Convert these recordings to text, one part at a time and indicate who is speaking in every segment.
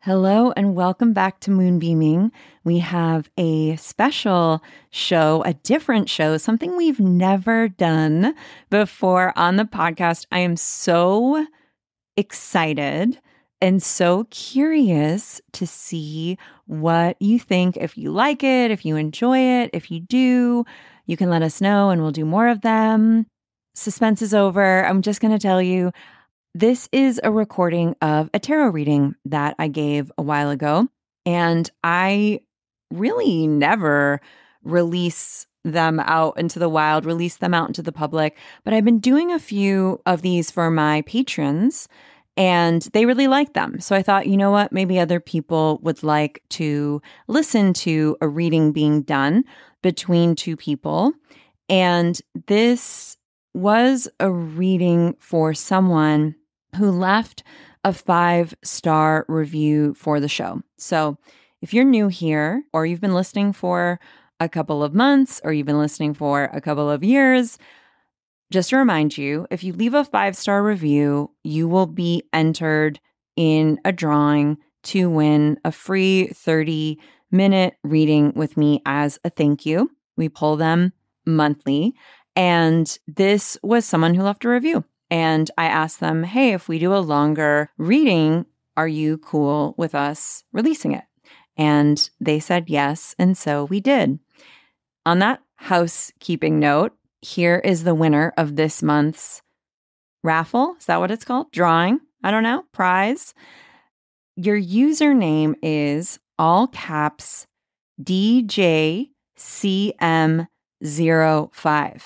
Speaker 1: Hello and welcome back to Moonbeaming. We have a special show, a different show, something we've never done before on the podcast. I am so excited and so curious to see what you think. If you like it, if you enjoy it, if you do, you can let us know and we'll do more of them. Suspense is over. I'm just going to tell you. This is a recording of a tarot reading that I gave a while ago, and I really never release them out into the wild, release them out into the public, but I've been doing a few of these for my patrons, and they really like them. So I thought, you know what, maybe other people would like to listen to a reading being done between two people, and this was a reading for someone who left a 5-star review for the show. So if you're new here, or you've been listening for a couple of months, or you've been listening for a couple of years, just to remind you, if you leave a 5-star review, you will be entered in a drawing to win a free 30-minute reading with me as a thank you. We pull them monthly. And this was someone who left a review. And I asked them, hey, if we do a longer reading, are you cool with us releasing it? And they said yes. And so we did. On that housekeeping note, here is the winner of this month's raffle. Is that what it's called? Drawing? I don't know. Prize. Your username is all caps DJCM05.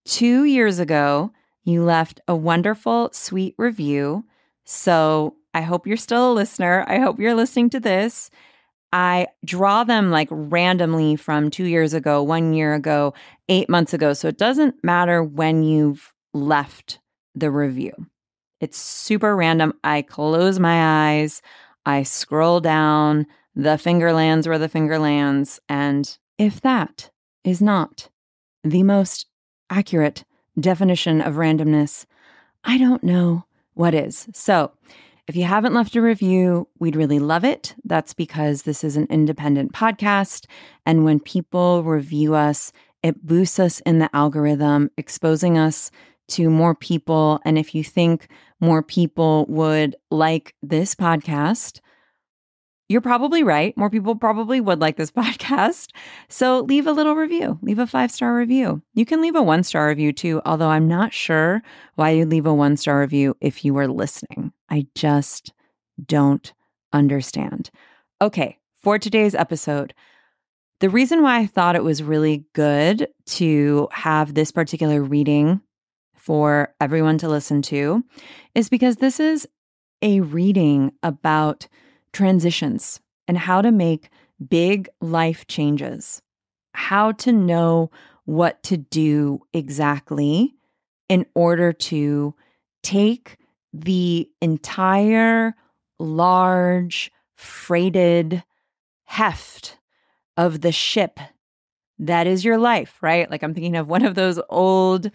Speaker 1: 2 years ago, you left a wonderful, sweet review. So I hope you're still a listener. I hope you're listening to this. I draw them like randomly from 2 years ago, 1 year ago, 8 months ago. So it doesn't matter when you've left the review. It's super random. I close my eyes. I scroll down. The finger lands where the finger lands. And if that is not the most accurate definition of randomness, I don't know what is. So if you haven't left a review, we'd really love it. That's because this is an independent podcast. And when people review us, it boosts us in the algorithm, exposing us to more people. And if you think more people would like this podcast, you're probably right. More people probably would like this podcast. So leave a little review. Leave a 5-star review. You can leave a 1-star review too, although I'm not sure why you'd leave a 1-star review if you were listening. I just don't understand. Okay, for today's episode, the reason why I thought it was really good to have this particular reading for everyone to listen to is because this is a reading about transitions and how to make big life changes, how to know what to do exactly in order to take the entire large freighted heft of the ship that is your life, right? Like I'm thinking of one of those old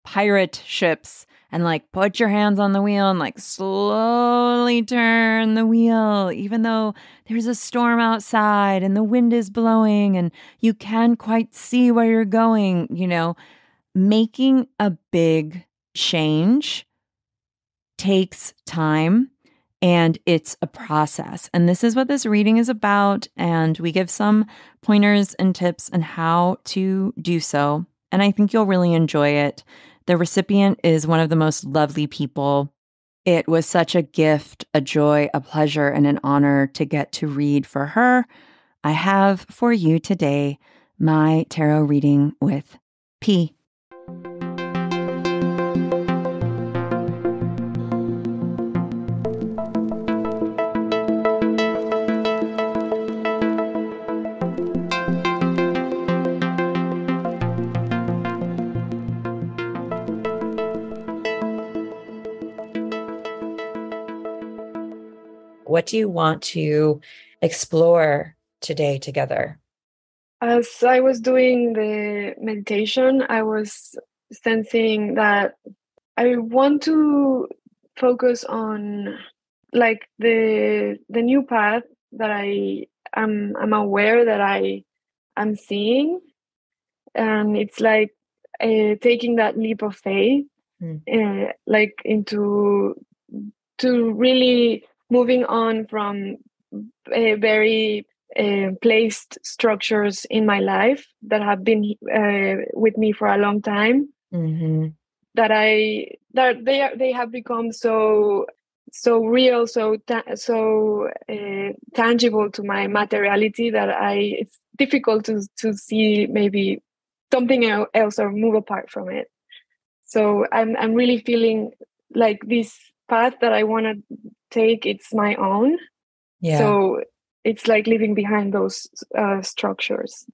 Speaker 1: pirate ships and like put your hands on the wheel and like slowly turn the wheel, even though there's a storm outside and the wind is blowing and you can't quite see where you're going. You know, making a big change takes time and it's a process. And this is what this reading is about. And we give some pointers and tips on how to do so. And I think you'll really enjoy it. The recipient is one of the most lovely people. It was such a gift, a joy, a pleasure, and an honor to get to read for her. I have for you today my tarot reading with P. What do you want to explore today together?
Speaker 2: As I was doing the meditation, I was sensing that I want to focus on like the new path that I'm aware that I'm seeing, and it's like taking that leap of faith,
Speaker 1: Mm.
Speaker 2: like into to really moving on from very placed structures in my life that have been with me for a long time,
Speaker 1: Mm-hmm.
Speaker 2: that they have become so real, so tangible to my materiality that I it's difficult to see maybe something else or move apart from it. So I'm really feeling like this path that I want to take, it's my own.
Speaker 1: Yeah.
Speaker 2: So it's like leaving behind those structures.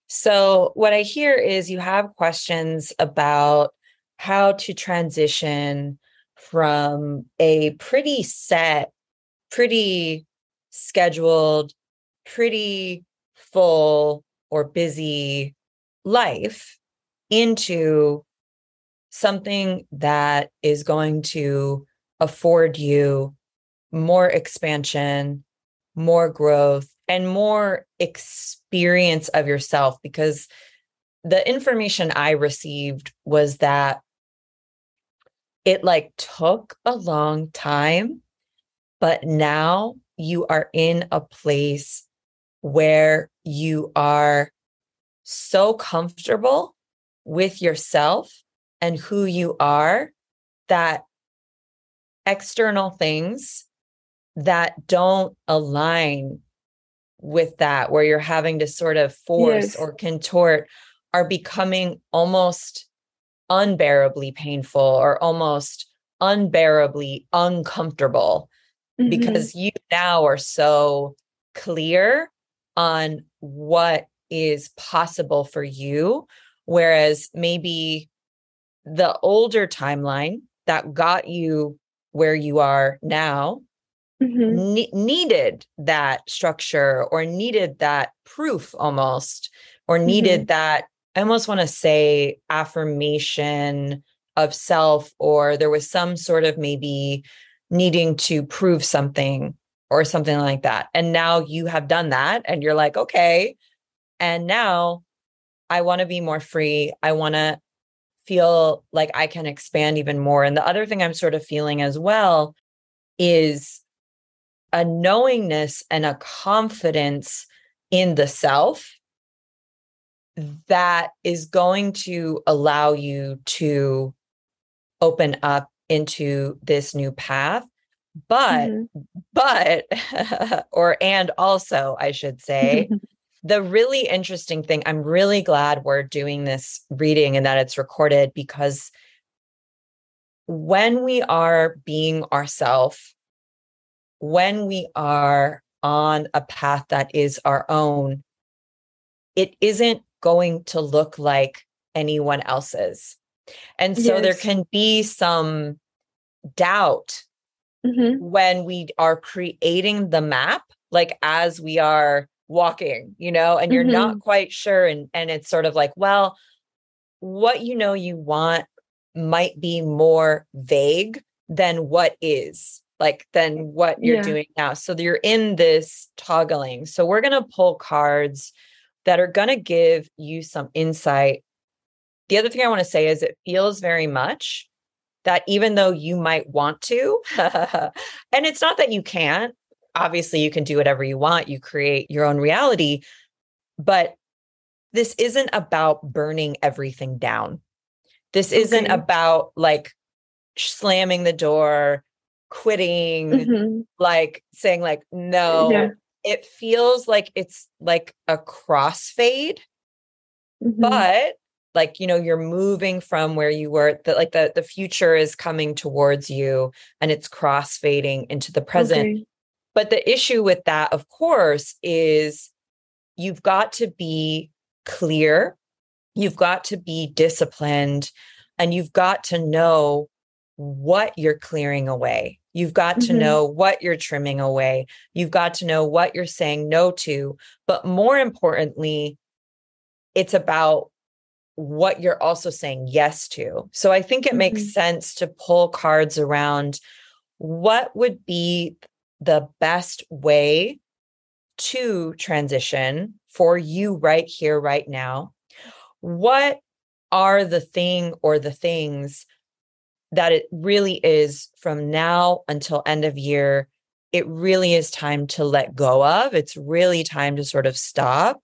Speaker 1: So what I hear is you have questions about how to transition from a pretty set, pretty scheduled, pretty full or busy life into something that is going to afford you more expansion, more growth, and more experience of yourself. Because the information I received was that it like took a long time, but now you are in a place where you are so comfortable with yourself and who you are that external things that don't align with that, where you're having to sort of force
Speaker 2: Yes.
Speaker 1: or contort, are becoming almost unbearably painful or almost unbearably uncomfortable
Speaker 2: Mm-hmm.
Speaker 1: because you now are so clear on what is possible for you. Whereas maybe the older timeline that got you where you are now
Speaker 2: Mm-hmm.
Speaker 1: needed that structure or needed that proof almost, or
Speaker 2: Mm-hmm.
Speaker 1: needed that, I almost want to say, affirmation of self, or there was some sort of maybe needing to prove something or something like that. And now you have done that and you're like, okay, and now I want to be more free. I want to feel like I can expand even more. And the other thing I'm sort of feeling as well is a knowingness and a confidence in the self that is going to allow you to open up into this new path. But,
Speaker 2: Mm-hmm.
Speaker 1: but, or, and also, I should say, the really interesting thing, I'm really glad we're doing this reading and that it's recorded, because when we are being ourselves, when we are on a path that is our own, it isn't going to look like anyone else's. And so there
Speaker 2: Yes.
Speaker 1: can be some doubt
Speaker 2: Mm-hmm.
Speaker 1: when we are creating the map, like as we are walking, and you're not
Speaker 2: Mm-hmm.
Speaker 1: quite sure. And it's sort of like, well, what you want might be more vague than what is, like, than what you're
Speaker 2: Yeah.
Speaker 1: doing now. So you're in this toggling. So we're going to pull cards that are going to give you some insight. The other thing I want to say is it feels very much that even though you might want to, and it's not that you can't, obviously you can do whatever you want, you create your own reality, but this isn't about burning everything down. This isn't
Speaker 2: Okay.
Speaker 1: about like slamming the door, quitting,
Speaker 2: Mm-hmm.
Speaker 1: like saying like,
Speaker 2: Yeah.
Speaker 1: no. It feels like it's like a crossfade,
Speaker 2: Mm-hmm.
Speaker 1: but like, you're moving from where you were, that like the future is coming towards you and it's crossfading into the present.
Speaker 2: Okay.
Speaker 1: But the issue with that, of course, is you've got to be clear, you've got to be disciplined, and you've got to know what you're clearing away. You've got to
Speaker 2: Mm-hmm.
Speaker 1: know what you're trimming away. You've got to know what you're saying no to. But more importantly, it's about what you're also saying yes to. So I think it
Speaker 2: Mm-hmm.
Speaker 1: makes sense to pull cards around what would be the best way to transition for you right here, right now? What are the thing or the things that it really is from now until end of year, it really is time to let go of? It's really time to sort of stop.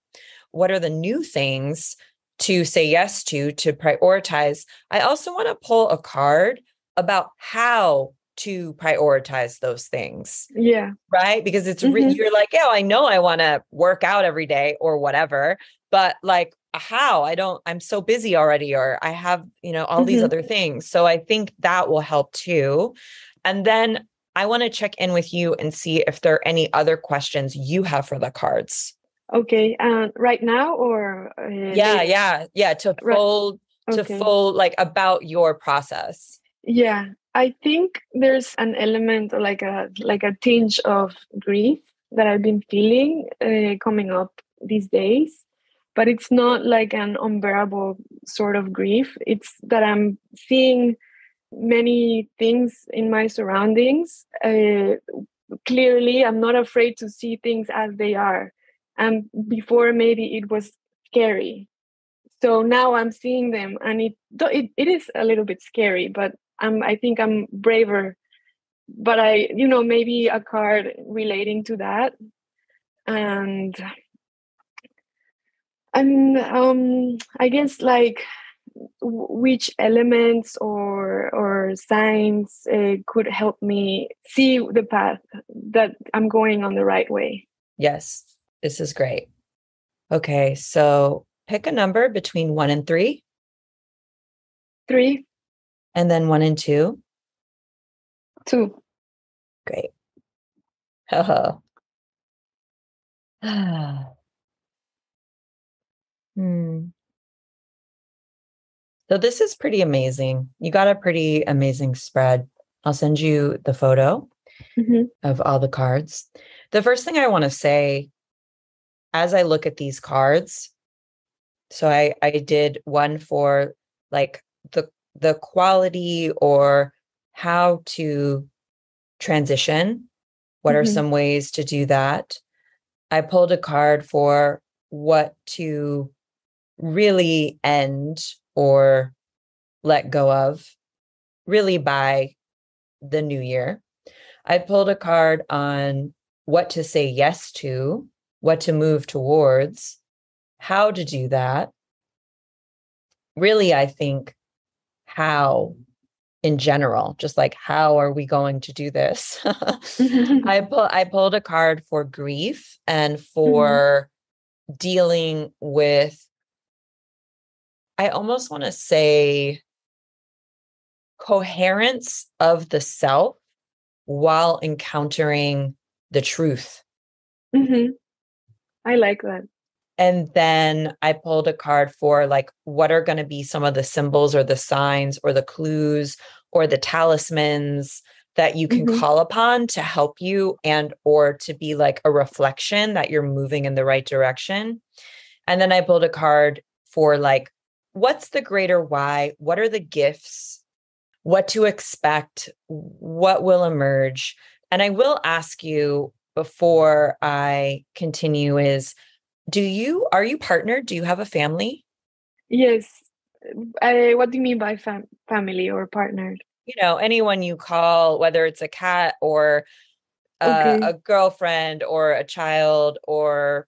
Speaker 1: What are the new things to say yes to prioritize? I also want to pull a card about how to prioritize those things.
Speaker 2: Yeah.
Speaker 1: Right? Because it's you're like, yeah, I know I want to work out every day or whatever, but like how? I'm so busy already, or I have, all these other things. So I think that will help too. And then I want to check in with you and see if there are any other questions you have for the cards.
Speaker 2: Okay. Right now or later?
Speaker 1: Yeah. To
Speaker 2: Right.
Speaker 1: fold like about your process.
Speaker 2: Yeah. I think there's an element, like a tinge of grief that I've been feeling coming up these days, but it's not like an unbearable sort of grief. It's that I'm seeing many things in my surroundings. Clearly, I'm not afraid to see things as they are. And before, maybe it was scary. So now I'm seeing them, and it is a little bit scary, but I think I'm braver. But maybe a card relating to that, and I guess like which elements or signs could help me see the path that I'm going on the right way.
Speaker 1: Yes, this is great. Okay, so pick a number between 1 and 3.
Speaker 2: 3.
Speaker 1: And then 1 and 2.
Speaker 2: 2.
Speaker 1: Great. Oh. So this is pretty amazing. You got a pretty amazing spread. I'll send you the photo of all the cards. The first thing I want to say as I look at these cards, so I did one for like the quality or how to transition. What are some ways to do that? I pulled a card for what to really end or let go of, really by the new year. I pulled a card on what to say yes to, what to move towards, how to do that. Really, I think how in general, just like how are we going to do this? I pulled a card for grief and for dealing with, I almost want to say, coherence of the self while encountering the truth.
Speaker 2: I like that.
Speaker 1: And then I pulled a card for like, what are going to be some of the symbols or the signs or the clues or the talismans that you can call upon to help you and or to be like a reflection that you're moving in the right direction. And then I pulled a card for like, what's the greater why? What are the gifts? What to expect? What will emerge? And I will ask you before I continue is, are you partnered? Do you have a family?
Speaker 2: Yes. What do you mean by family or partnered?
Speaker 1: Anyone you call, whether it's a cat or a girlfriend or a child or,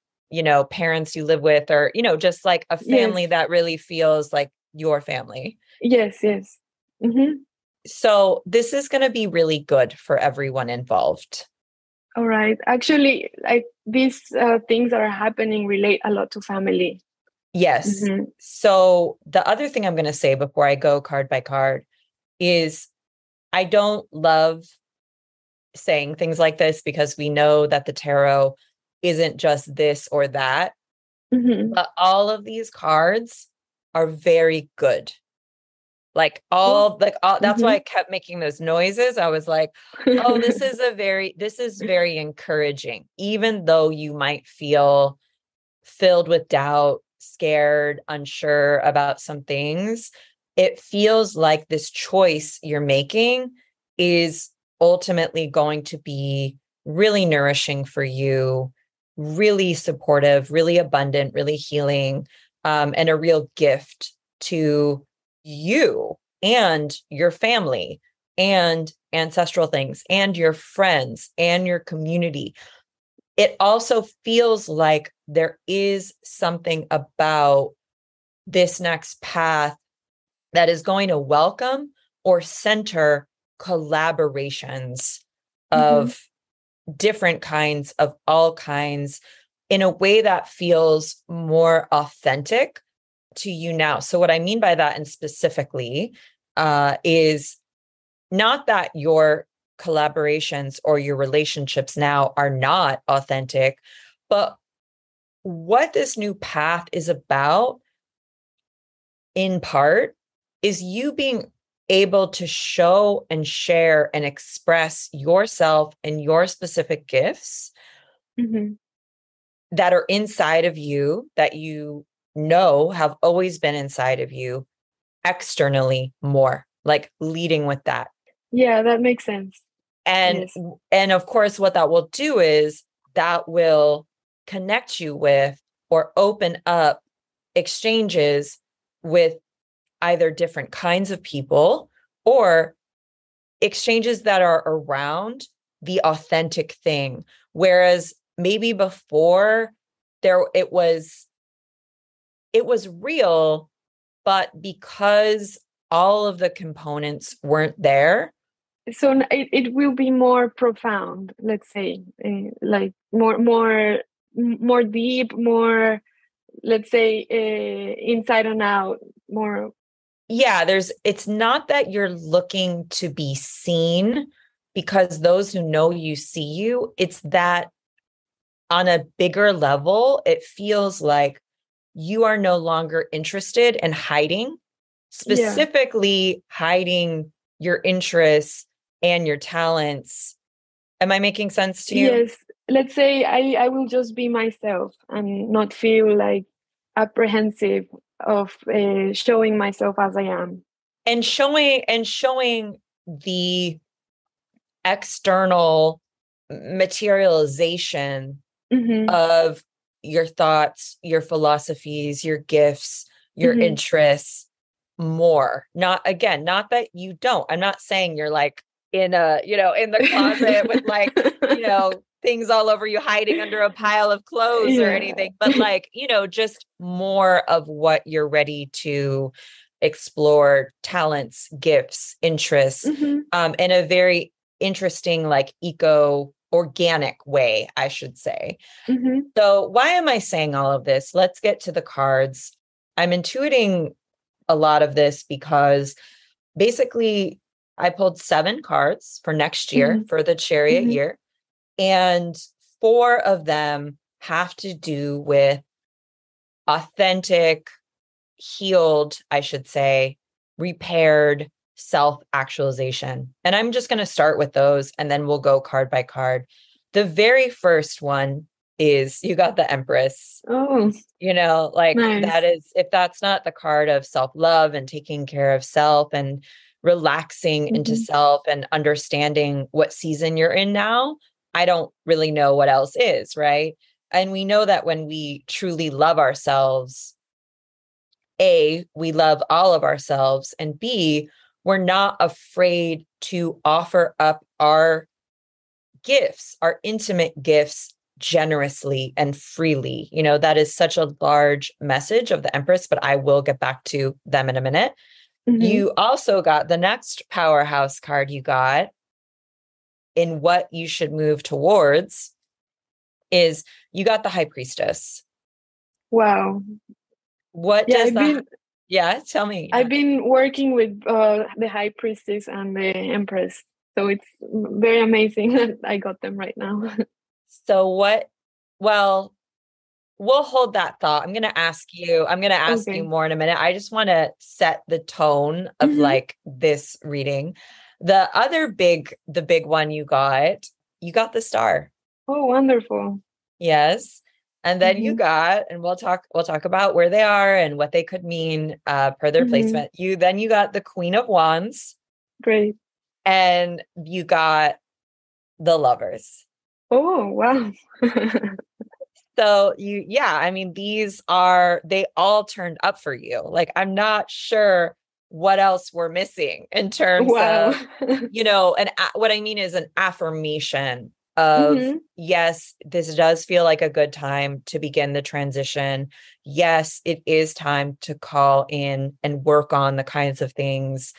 Speaker 1: parents you live with or, just like a family that really feels like your family.
Speaker 2: Yes.
Speaker 1: So this is going to be really good for everyone involved.
Speaker 2: All right. Actually, these things that are happening relate a lot to family.
Speaker 1: Yes. So the other thing I'm going to say before I go card by card is I don't love saying things like this because we know that the tarot isn't just this or that, but all of these cards are very good. Like that's why I kept making those noises. I was like, oh, this is very encouraging, even though you might feel filled with doubt, scared, unsure about some things. It feels like this choice you're making is ultimately going to be really nourishing for you, really supportive, really abundant, really healing, and a real gift to you and your family and ancestral things and your friends and your community. It also feels like there is something about this next path that is going to welcome or center collaborations of different kinds, of all kinds, in a way that feels more authentic to you now. So what I mean by that, and specifically, is not that your collaborations or your relationships now are not authentic, but what this new path is about, in part, is you being able to show and share and express yourself and your specific gifts that are inside of you, that you know have always been inside of you, externally more, like leading with that.
Speaker 2: Yeah, that makes sense.
Speaker 1: And
Speaker 2: Yes.
Speaker 1: and of course, what that will do is that will connect you with or open up exchanges with either different kinds of people or exchanges that are around the authentic thing. Whereas maybe before there it was real, but because all of the components weren't there.
Speaker 2: So it will be more profound, let's say, like more deep, more, let's say, inside and out, more.
Speaker 1: Yeah, it's not that you're looking to be seen because those who know you see you. It's that on a bigger level, it feels like you are no longer interested in hiding,
Speaker 2: Yeah.
Speaker 1: specifically hiding your interests and your talents. Am I making sense to you?
Speaker 2: Yes, let's say I will just be myself and not feel like apprehensive of showing myself as I am.
Speaker 1: And showing the external materialization
Speaker 2: Mm-hmm.
Speaker 1: of your thoughts, your philosophies, your gifts, your
Speaker 2: Mm-hmm.
Speaker 1: interests more. Not again, not that you don't. I'm not saying you're like in in the closet with like, things all over you hiding under a pile of clothes or
Speaker 2: Yeah.
Speaker 1: anything, but like, just more of what you're ready to explore, talents, gifts, interests,
Speaker 2: Mm-hmm.
Speaker 1: in a very interesting, like eco organic way, I should say.
Speaker 2: Mm-hmm.
Speaker 1: So, why am I saying all of this? Let's get to the cards. I'm intuiting a lot of this because basically I pulled 7 cards for next year
Speaker 2: Mm-hmm.
Speaker 1: for the chariot
Speaker 2: Mm-hmm.
Speaker 1: year, and 4 of them have to do with authentic, healed, I should say, repaired self actualization. And I'm just going to start with those and then we'll go card by card. The very first one is you got the Empress.
Speaker 2: Oh,
Speaker 1: Like that
Speaker 2: nice.
Speaker 1: is, if that's not the card of self love and taking care of self and relaxing into
Speaker 2: Mm-hmm.
Speaker 1: self and understanding what season you're in now, I don't really know what else is, right? And we know that when we truly love ourselves, A, we love all of ourselves, and B, we're not afraid to offer up our gifts, our intimate gifts generously and freely. That is such a large message of the Empress, but I will get back to them in a minute.
Speaker 2: Mm-hmm.
Speaker 1: You also got the next powerhouse card you got in what you should move towards is you got the High Priestess.
Speaker 2: Wow.
Speaker 1: What
Speaker 2: Yeah,
Speaker 1: does that? Yeah, tell me. Yeah.
Speaker 2: I've been working with the High Priestess and the Empress, so it's very amazing that I got them right now.
Speaker 1: So what? Well, we'll hold that thought. I'm going to ask you
Speaker 2: Okay.
Speaker 1: more in a minute. I just want to set the tone of
Speaker 2: Mm-hmm.
Speaker 1: like this reading. The big one you got the Star.
Speaker 2: Oh, wonderful.
Speaker 1: Yes. And then
Speaker 2: Mm-hmm.
Speaker 1: and we'll talk about where they are and what they could mean per their
Speaker 2: Mm-hmm.
Speaker 1: placement. You got the Queen of Wands
Speaker 2: Great.
Speaker 1: and you got the Lovers.
Speaker 2: Oh, wow.
Speaker 1: So I mean, they all turned up for you. Like, I'm not sure what else we're missing in terms
Speaker 2: Wow.
Speaker 1: of, and what I mean is an affirmation of,
Speaker 2: Hmm.
Speaker 1: yes, this does feel like a good time to begin the transition. Yes, it is time to call in and work on the kinds of things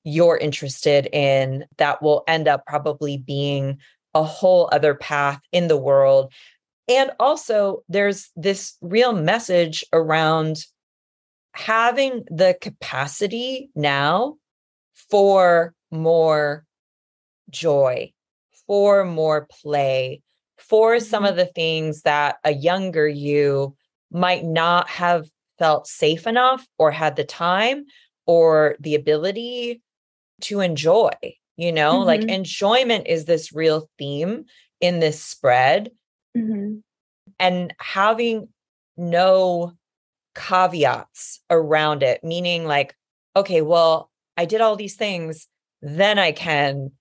Speaker 1: you're interested in that will end up probably being a whole other path in the world. And also, there's this real message around having the capacity now for more joy, for more play, for some
Speaker 2: Hmm.
Speaker 1: of the things that a younger you might not have felt safe enough or had the time or the ability to enjoy. Like
Speaker 2: Hmm.
Speaker 1: enjoyment is this real theme in this spread,
Speaker 2: Hmm.
Speaker 1: and having no caveats around it, meaning like, okay, well, I did all these things, then I can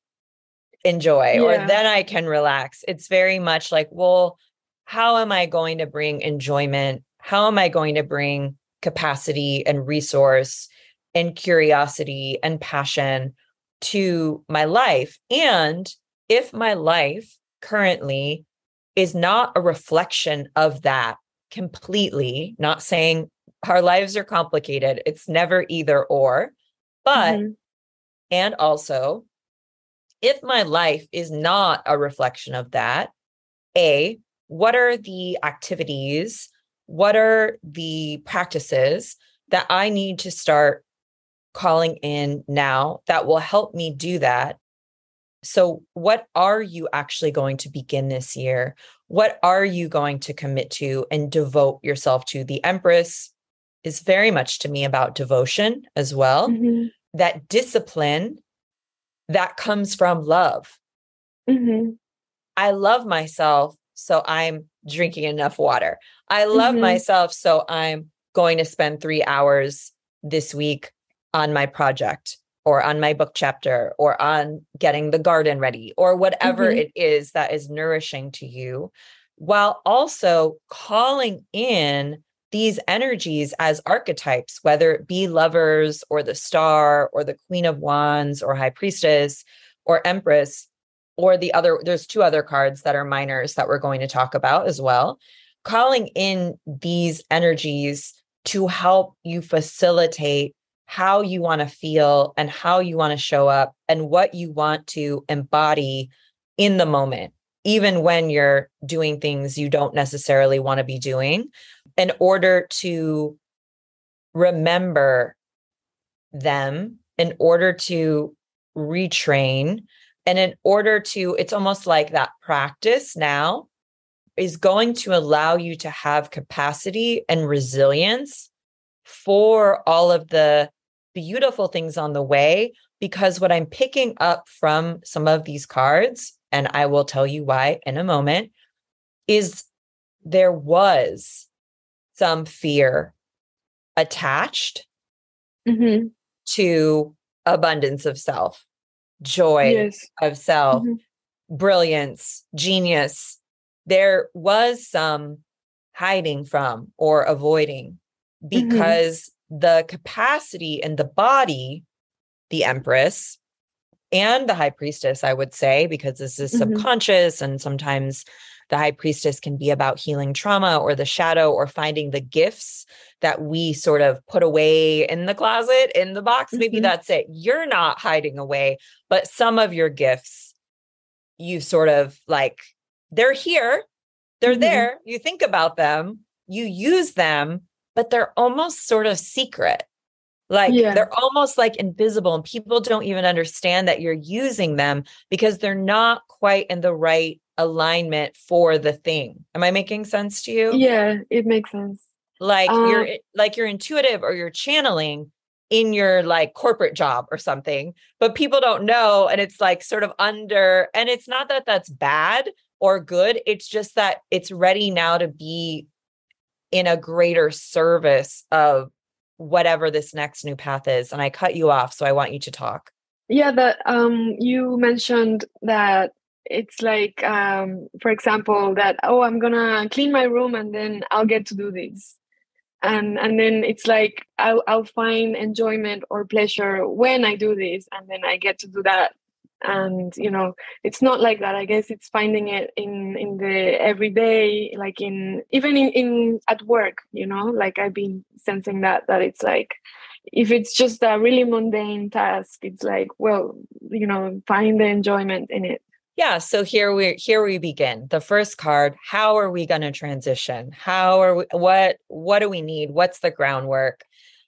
Speaker 1: enjoy or
Speaker 2: Yeah.
Speaker 1: then I can relax. It's very much like, well, how am I going to bring enjoyment? How am I going to bring capacity and resource and curiosity and passion to my life? And if my life currently is not a reflection of that completely, not saying our lives are complicated, it's never either or, but,
Speaker 2: Hmm.
Speaker 1: and also, if my life is not a reflection of that, A, what are the activities? What are the practices that I need to start calling in now that will help me do that? So, what are you actually going to begin this year? What are you going to commit to and devote yourself to? The Empress is very much to me about devotion as well,
Speaker 2: Hmm.
Speaker 1: that discipline that comes from love.
Speaker 2: Hmm.
Speaker 1: I love myself, so I'm drinking enough water. I love
Speaker 2: Hmm.
Speaker 1: myself, so I'm going to spend 3 hours this week on my project or on my book chapter or on getting the garden ready or whatever
Speaker 2: Hmm.
Speaker 1: it is that is nourishing to you, while also calling in these energies as archetypes, whether it be lovers or the star or the Queen of Wands or High Priestess or Empress, or there's two other cards that are minors that we're going to talk about as well, calling in these energies to help you facilitate how you want to feel and how you want to show up and what you want to embody in the moment, even when you're doing things you don't necessarily want to be doing, in order to remember them, in order to retrain, and in order to, it's almost like that practice now is going to allow you to have capacity and resilience for all of the beautiful things on the way. Because what I'm picking up from some of these cards, and I will tell you why in a moment, is there was some fear attached
Speaker 2: Hmm.
Speaker 1: to abundance of self, joy
Speaker 2: Yes.
Speaker 1: of self,
Speaker 2: Hmm.
Speaker 1: brilliance, genius. There was some hiding from or avoiding
Speaker 2: Hmm.
Speaker 1: because the capacity in the body, the Empress and the High Priestess, I would say, because this is
Speaker 2: Hmm.
Speaker 1: subconscious, and sometimes the High Priestess can be about healing trauma or the shadow or finding the gifts that we sort of put away in the closet, in the box. Maybe
Speaker 2: Hmm.
Speaker 1: that's it. You're not hiding away, but some of your gifts, you sort of like, they're here, they're
Speaker 2: Hmm.
Speaker 1: there. You think about them, you use them, but they're almost sort of secret. Like
Speaker 2: Yeah.
Speaker 1: they're almost like invisible, and people don't even understand that you're using them because they're not quite in the right alignment for the thing. Am I making sense to you?
Speaker 2: Yeah, it makes sense.
Speaker 1: You're
Speaker 2: Um,
Speaker 1: like you're intuitive or you're channeling in your like corporate job or something, but people don't know, and it's like sort of under, and it's not that that's bad or good, it's just that it's ready now to be in a greater service of whatever this next new path is. And I cut you off, so I want you to talk.
Speaker 2: yeah, that you mentioned that it's like, for example, that, oh, I'm gonna clean my room and then I'll get to do this. And then it's like I'll find enjoyment or pleasure when I do this, and then I get to do that. And it's not like that. I guess it's finding it in the everyday, like in even in at work. Like I've been sensing that it's like, if it's just a really mundane task, it's like, well, find the enjoyment in it.
Speaker 3: Yeah, so here we begin. The first card, how are we going to transition? What do we need? What's the groundwork?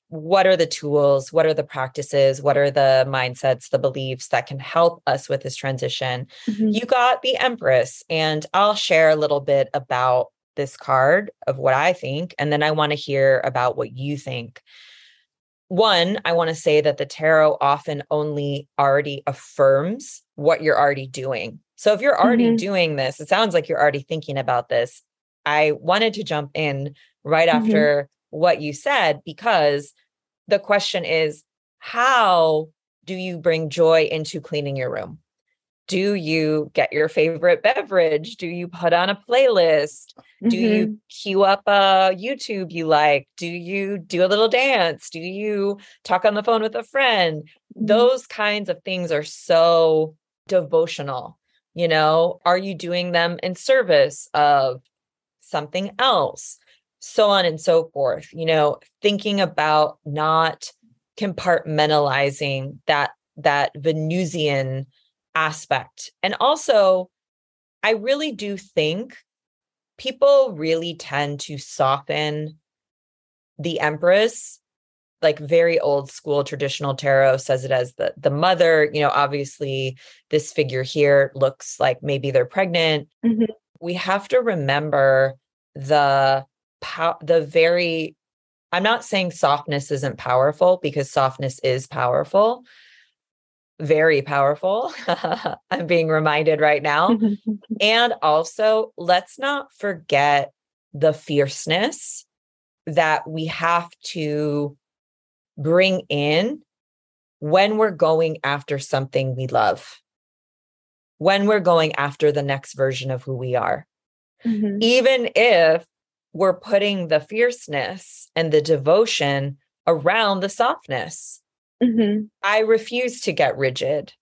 Speaker 3: What are the tools? What are the practices? What are the mindsets, the beliefs that can help us with this transition?
Speaker 2: Mm-hmm.
Speaker 3: You got the Empress, and I'll share a little bit about this card of what I think, and then I want to hear about what you think. One, I want to say that the tarot often only already affirms what you're already doing. So if you're already doing this, it sounds like you're already thinking about this. I wanted to jump in right after what you said, because the question is, how do you bring joy into cleaning your room? Do you get your favorite beverage? Do you put on a playlist? Do you queue up a YouTube you like? Do you do a little dance? Do you talk on the phone with a friend? Those kinds of things are so devotional. Are you doing them in service of something else? So on and so forth. Thinking about not compartmentalizing that Venusian aspect. And also, I really do think people really tend to soften the Empress, like very old school traditional tarot says it as the mother. Obviously this figure here looks like maybe they're pregnant. We have to remember I'm not saying softness isn't powerful, because softness is powerful. Very powerful. I'm being reminded right now. And also, let's not forget the fierceness that we have to bring in when we're going after something we love, when we're going after the next version of who we are. Even if we're putting the fierceness and the devotion around the softness. I refuse to get rigid.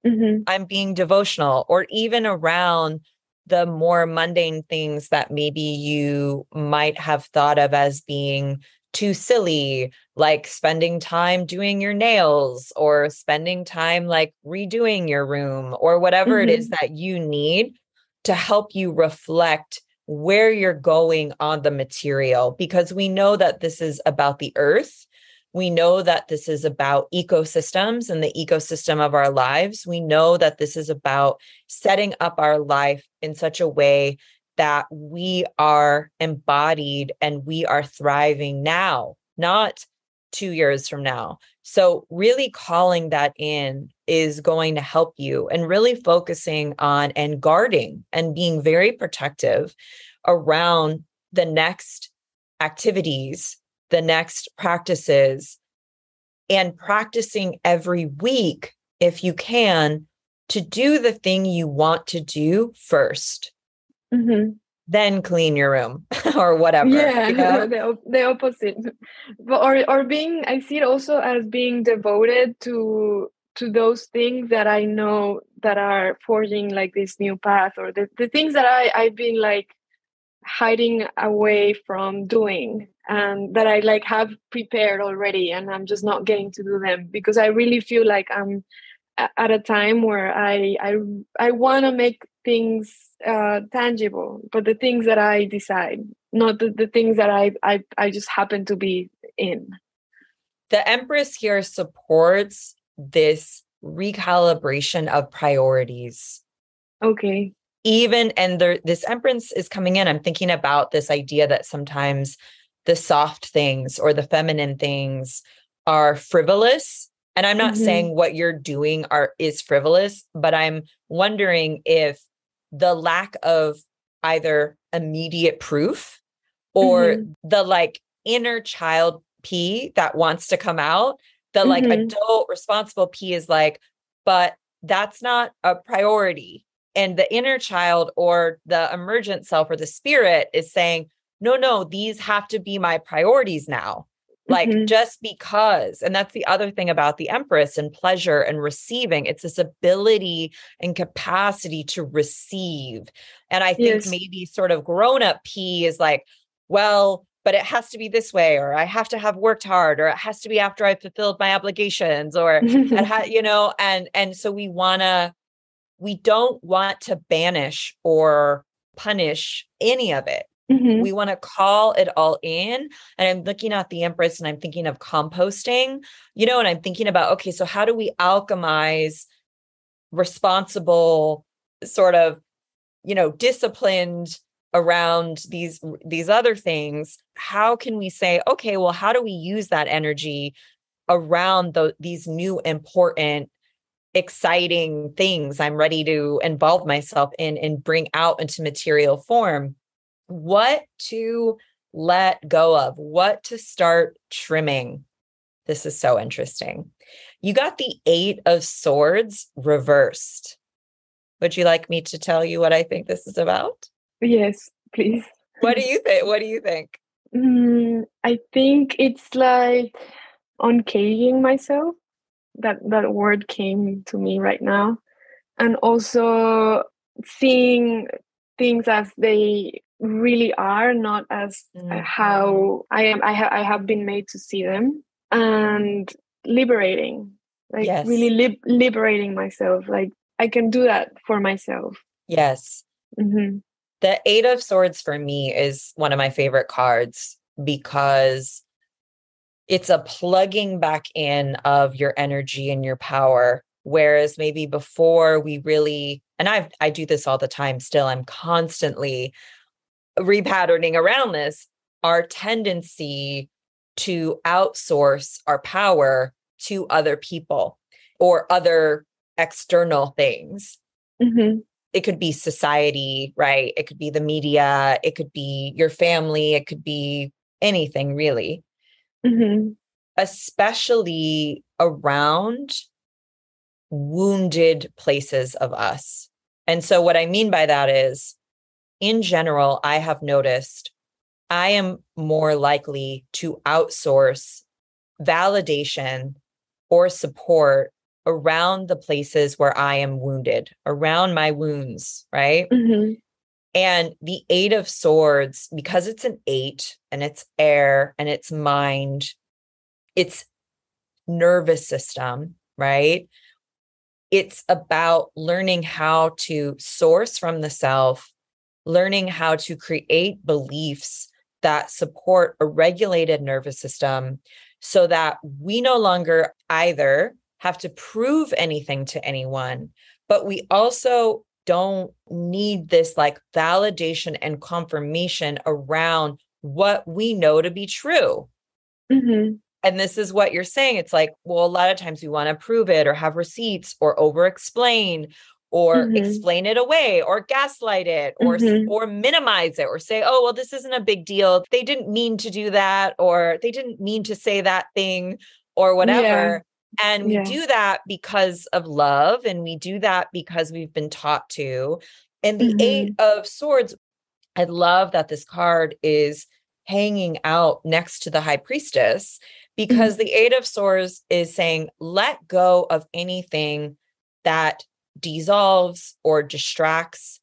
Speaker 3: I'm being devotional, or even around the more mundane things that maybe you might have thought of as being too silly, like spending time doing your nails, or spending time like redoing your room, or whatever it is that you need to help you reflect where you're going on the material, because we know that this is about the earth. We know that this is about ecosystems and the ecosystem of our lives. We know that this is about setting up our life in such a way that we are embodied and we are thriving now, not 2 years from now. So really calling that in is going to help you, and really focusing on and guarding and being very protective around the next activities, the next practices, and practicing every week, if you can, to do the thing you want to do first, then clean your room or whatever.
Speaker 2: Yeah, the opposite. But or being, I see it also as being devoted to those things that I know that are forging like this new path, or the things that I've been like hiding away from doing, and that I like have prepared already, and I'm just not getting to do them because I really feel like I'm at a time where I want to make things tangible, but the things that I decide, not the things that I just happen to be in.
Speaker 3: The Empress here supports this recalibration of priorities.
Speaker 2: Okay.
Speaker 3: This Empress is coming in. I'm thinking about this idea that sometimes the soft things or the feminine things are frivolous. And I'm not saying what you're doing is frivolous, but I'm wondering if the lack of either immediate proof or the like inner child P that wants to come out, the like adult responsible P is like, but that's not a priority. And the inner child or the emergent self or the spirit is saying, no, these have to be my priorities now. Like just because. And that's the other thing about the Empress and pleasure and receiving. It's this ability and capacity to receive. And I think maybe sort of grown up P is like, well, but it has to be this way, or I have to have worked hard, or it has to be after I've fulfilled my obligations, or and so we don't want to banish or punish any of it. We want to call it all in. And I'm looking at the Empress and I'm thinking of composting, and I'm thinking about, okay, so how do we alchemize responsible, sort of, disciplined around these other things? How can we say, okay, well, how do we use that energy around these new important, exciting things I'm ready to involve myself in and bring out into material form? What to let go of, what to start trimming. This is so interesting. You got the 8 of Swords reversed. Would you like me to tell you what I think this is about?
Speaker 2: Yes, please.
Speaker 3: What do you think? What do you think?
Speaker 2: I think it's like uncaging myself. That word came to me right now. And also seeing things as they really are, not as how I have been made to see them, and liberating, like really liberating myself. Like I can do that for myself.
Speaker 3: Yes. The 8 of Swords for me is one of my favorite cards because it's a plugging back in of your energy and your power. Whereas maybe before we really, and I do this all the time still, I'm constantly repatterning around this, our tendency to outsource our power to other people or other external things. It could be society, right? It could be the media. It could be your family. It could be anything really, especially around wounded places of us. And so what I mean by that is, in general, I have noticed I am more likely to outsource validation or support around the places where I am wounded, around my wounds, right? And the 8 of Swords, because it's an 8 and it's air and it's mind, it's nervous system, right? It's about learning how to source from the self, learning how to create beliefs that support a regulated nervous system so that we no longer either have to prove anything to anyone, but we also don't need this like validation and confirmation around what we know to be true. And this is what you're saying. It's like, well, a lot of times we want to prove it or have receipts or over-explain or explain it away or gaslight it or minimize it or say, oh, well, this isn't a big deal. They didn't mean to do that, or they didn't mean to say that thing or whatever. And we do that because of love. And we do that because we've been taught to. And the 8 of Swords, I love that this card is hanging out next to the High Priestess, because the 8 of Swords is saying, let go of anything that dissolves or distracts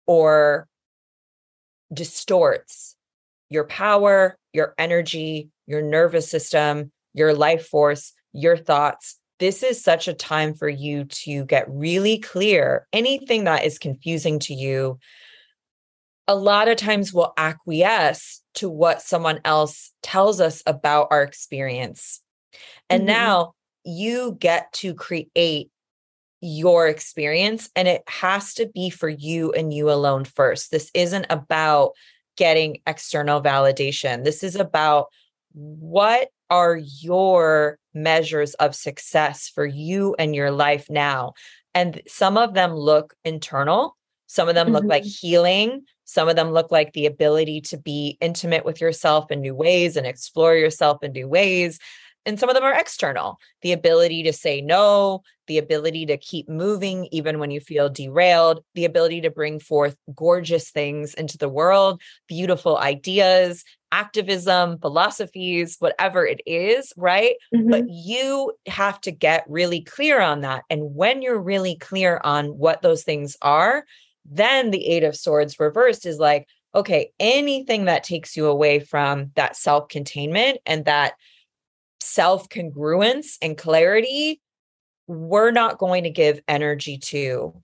Speaker 3: or distorts your power, your energy, your nervous system, your life force, your thoughts. This is such a time for you to get really clear. Anything that is confusing to you, a lot of times we'll acquiesce to what someone else tells us about our experience. And now you get to create your experience, and it has to be for you and you alone first. This isn't about getting external validation. This is about what are your measures of success for you and your life now. And some of them look internal. Some of them look like healing. Some of them look like the ability to be intimate with yourself in new ways and explore yourself in new ways. and some of them are external. The ability to say no, the ability to keep moving even when you feel derailed, the ability to bring forth gorgeous things into the world, beautiful ideas, activism, philosophies, whatever it is, right? But you have to get really clear on that. And when you're really clear on what those things are, then the Eight of Swords reversed is like, okay, anything that takes you away from that self-containment and that self-congruence and clarity, we're not going to give energy to.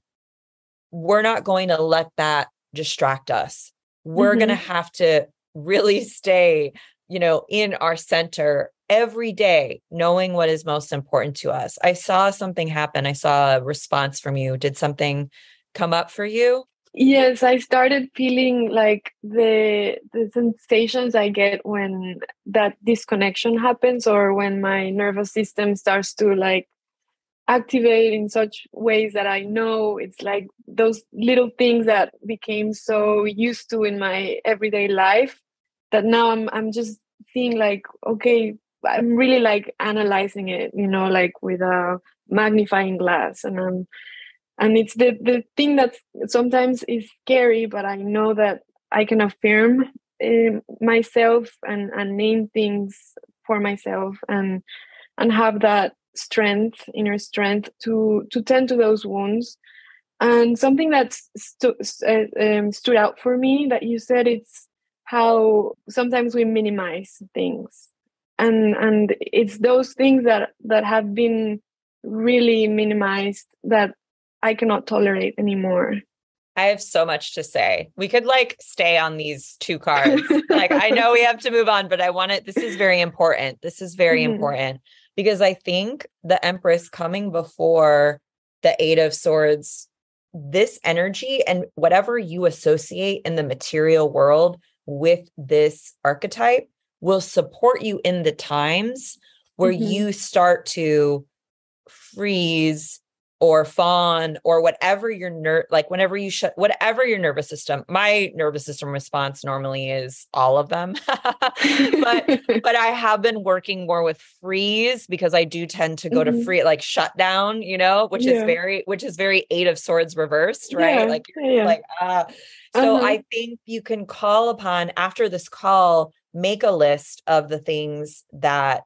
Speaker 3: We're not going to let that distract us. We're going to have to really stay, in our center every day, knowing what is most important to us. I saw something happen. I saw a response from you. Did something come up for you?
Speaker 2: Yes, I started feeling like the sensations I get when that disconnection happens, or when my nervous system starts to like activate in such ways that I know it's like those little things that became so used to in my everyday life, that now I'm just seeing like, okay, I'm really like analyzing it, like with a magnifying glass, and it's the thing that sometimes is scary, but I know that I can affirm myself and name things for myself, and have that strength, inner strength, to tend to those wounds. And something that's stood out for me that you said, it's how sometimes we minimize things, and it's those things that have been really minimized that I cannot tolerate anymore.
Speaker 3: I have so much to say. We could like stay on these two cards. Like, I know we have to move on, but this is very important. This is very important, because I think the Empress coming before the Eight of Swords, this energy and whatever you associate in the material world with this archetype will support you in the times where you start to freeze or fawn, or whatever your whenever you whatever your nervous system. My nervous system response normally is all of them. but I have been working more with freeze, because I do tend to go to free, like shut down, which is very Eight of Swords reversed, right? So I think you can call upon, after this call, make a list of the things that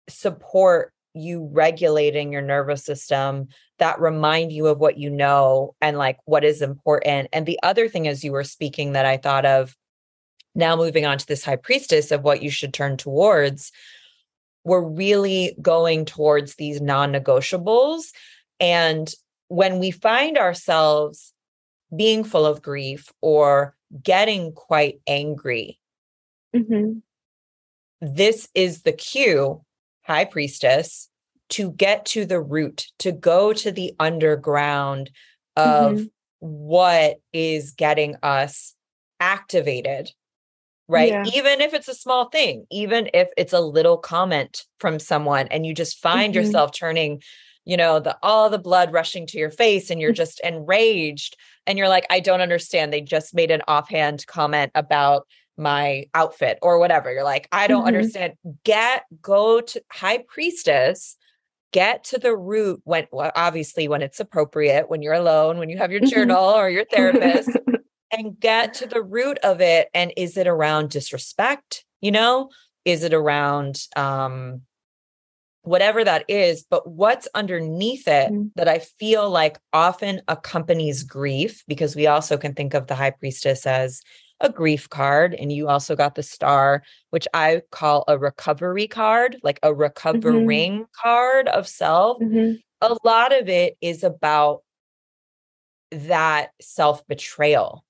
Speaker 3: support you regulating your nervous system, that remind you of what you know and like what is important. And the other thing, as you were speaking, that I thought of, now moving on to this High Priestess of what you should turn towards, we're really going towards these non-negotiables. And when we find ourselves being full of grief or getting quite angry, this is the cue, High Priestess, to get to the root, to go to the underground of what is getting us activated, right? Yeah. Even if it's a small thing, even if it's a little comment from someone, and you just find yourself turning, all the blood rushing to your face, and you're just enraged, and you're like, I don't understand. They just made an offhand comment about my outfit or whatever. You're like, I don't understand. Go to High Priestess, get to the root obviously when it's appropriate, when you're alone, when you have your journal or your therapist, and get to the root of it. And is it around disrespect? Is it around, whatever that is, but what's underneath it that I feel like often accompanies grief, because we also can think of the High Priestess as a grief card. And you also got the Star, which I call a recovery card, like a recovering card of self. A lot of it is about that self-betrayal.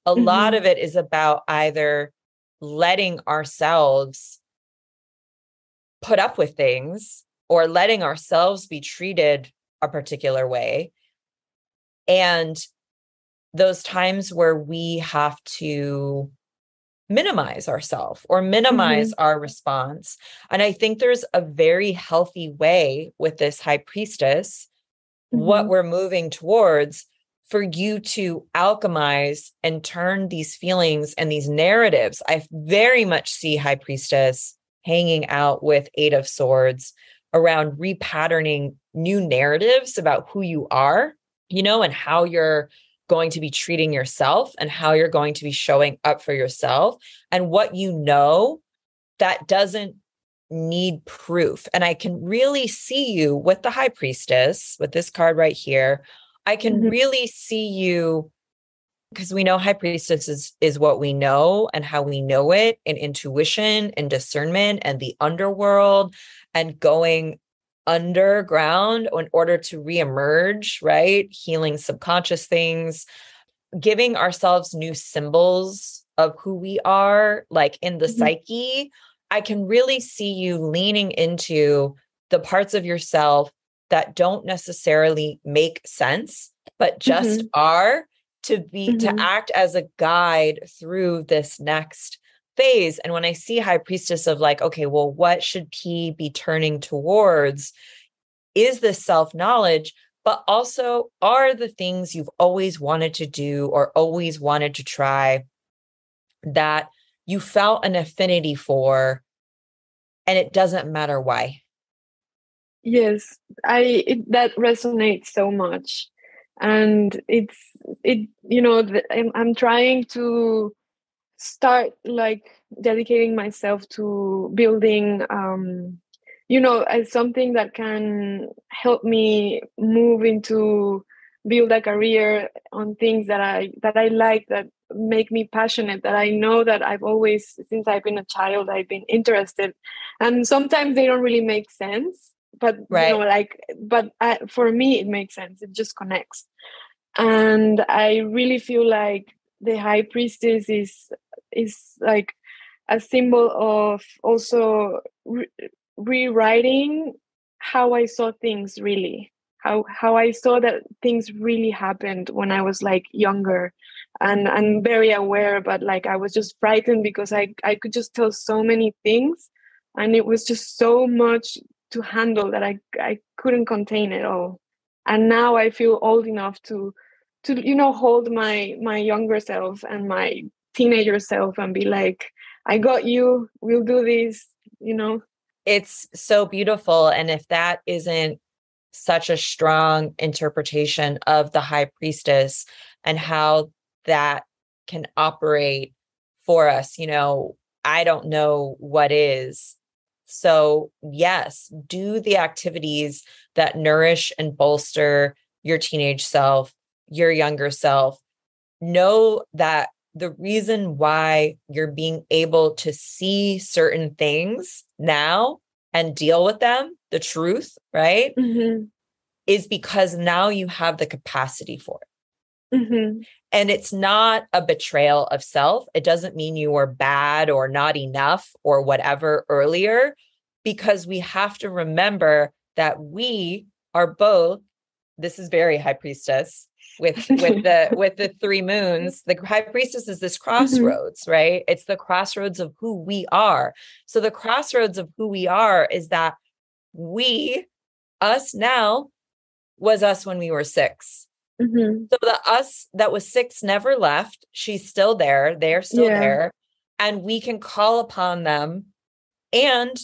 Speaker 3: A lot of it is about either letting ourselves put up with things or letting ourselves be treated a particular way. And those times where we have to minimize ourselves or minimize our response. And I think there's a very healthy way with this High Priestess, what we're moving towards, for you to alchemize and turn these feelings and these narratives. I very much see High Priestess hanging out with Eight of Swords around repatterning new narratives about who you are, and how you're going to be treating yourself and how you're going to be showing up for yourself and what that doesn't need proof. And I can really see you with the High Priestess, with this card right here. I can really see you, because we know High Priestess is what we know and how we know it, and intuition and discernment and the underworld and going underground in order to reemerge, right? Healing subconscious things, giving ourselves new symbols of who we are, like in the psyche. I can really see you leaning into the parts of yourself that don't necessarily make sense, but just are, to act as a guide through this next phase. And when I see High Priestess of like, okay, well, what should he be turning towards? Is this self-knowledge, but also are the things you've always wanted to do or always wanted to try that you felt an affinity for, and it doesn't matter why.
Speaker 2: Yes, that resonates so much. And I'm trying to start like dedicating myself to building as something that can help me build a career on things that I like, that make me passionate, that I know that I've always, since I've been a child, I've been interested. And sometimes they don't really make sense, but
Speaker 3: right.
Speaker 2: For me it makes sense. It just connects. And I really feel like the High Priestess is like a symbol of also rewriting how I saw things, really, how I saw that things really happened when I was like younger and very aware, but like I was just frightened because I could just tell so many things, and it was just so much to handle that I couldn't contain it all. And now I feel old enough to hold my younger self and my teenager self and be like, I got you, we'll do this.
Speaker 3: It's so beautiful. And if that isn't such a strong interpretation of the High Priestess and how that can operate for us, I don't know what is. So yes, do the activities that nourish and bolster your teenage self, your younger self. Know that the reason why you're being able to see certain things now and deal with them, the truth, right? Is because now you have the capacity for it. And it's not a betrayal of self. It doesn't mean you were bad or not enough or whatever earlier, because we have to remember that we are both, this is very High Priestess with the three moons. The High Priestess is this crossroads, right? It's the crossroads of who we are. So the crossroads of who we are is that us now was us when we were 6. So the us that was 6 never left. She's still there. They're still there. And we can call upon them. And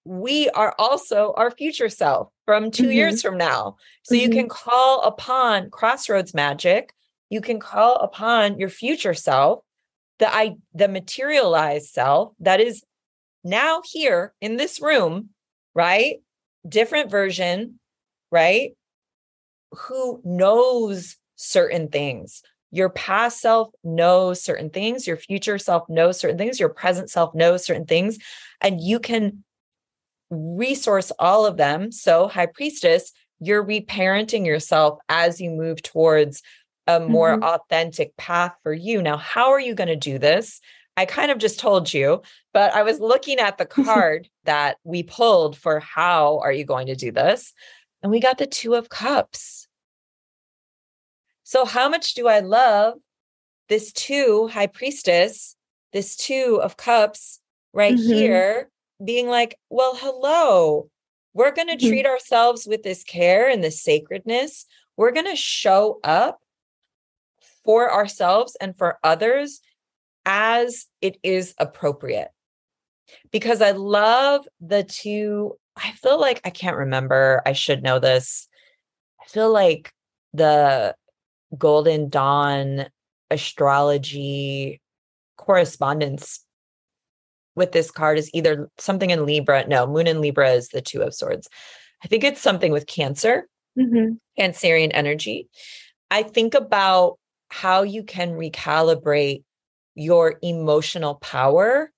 Speaker 3: we are also our future self from 2 years from now. So you can call upon crossroads magic. You can call upon your future self, the materialized self that is now here in this room, right? Different version, right? Who knows certain things. Your past self knows certain things. Your future self knows certain things. Your present self knows certain things. And you can resource all of them. So High Priestess, you're reparenting yourself as you move towards a more authentic path for you. Now, how are you going to do this? I kind of just told you, but I was looking at the card that we pulled for how are you going to do this? And we got the 2 of Cups. So how much do I love this 2 High Priestess, this 2 of Cups right here, being like, well, hello, we're going to treat ourselves with this care and this sacredness. We're going to show up for ourselves and for others as it is appropriate. because I love the two. I feel like I can't remember. I should know this. I feel like the Golden Dawn astrology correspondence with this card is either something in Libra. No, Moon in Libra is the Two of Swords. I think it's something with Cancer, Cancerian energy. I think about how you can recalibrate your emotional power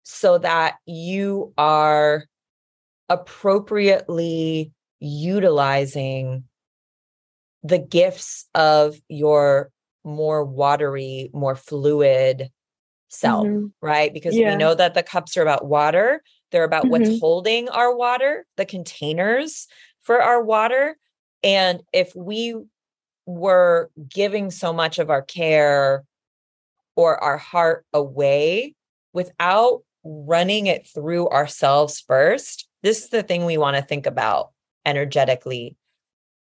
Speaker 3: so that you are appropriately utilizing the gifts of your more watery, more fluid self, right? Because we know that the cups are about water. They're about what's holding our water, the containers for our water. And if we were giving so much of our care or our heart away without running it through ourselves first, this is the thing we want to think about energetically.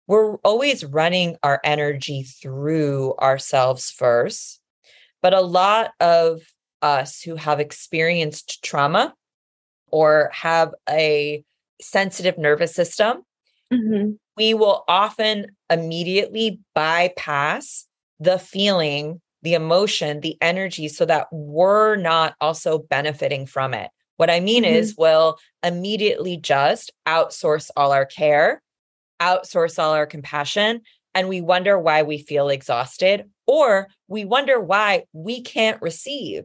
Speaker 3: We're always running our energy through ourselves first. But a lot of us who have experienced trauma or have a sensitive nervous system, we will often immediately bypass the feeling, the emotion, the energy, so that we're not also benefiting from it. What I mean is we'll immediately just outsource all our care, outsource all our compassion, and we wonder why we feel exhausted, or we wonder why we can't receive,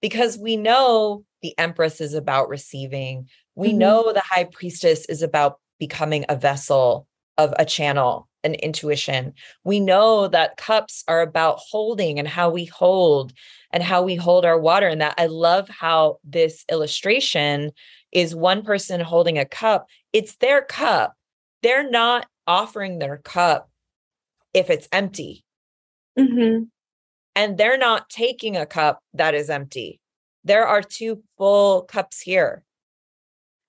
Speaker 3: because we know the Empress is about receiving. We know the High Priestess is about becoming a vessel of a channel, an intuition. We know that cups are about holding and how we hold our water. And that I love how this illustration is one person holding a cup. It's their cup. They're not offering their cup if it's empty. And they're not taking a cup that is empty. There are two full cups here.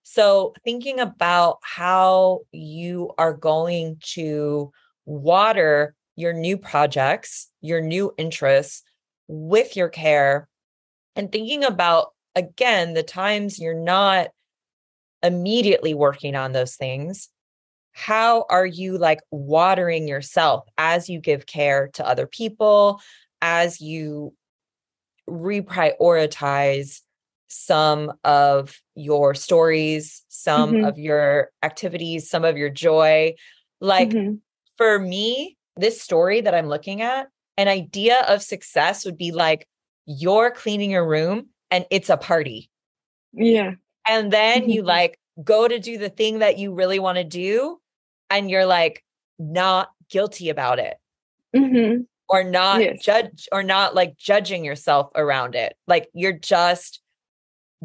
Speaker 3: So thinking about how you are going to water your new projects, your new interests with your care, and thinking about, again, the times you're not immediately working on those things. How are you like watering yourself as you give care to other people, as you reprioritize some of your stories, some of your activities, some of your joy? Like for me, this story that I'm looking at, an idea of success would be like you're cleaning your room and it's a party.
Speaker 2: Yeah.
Speaker 3: And then you like go to do the thing that you really want to do. And you're like not guilty about it. Or not judge, or not like judging yourself around it. Like you're just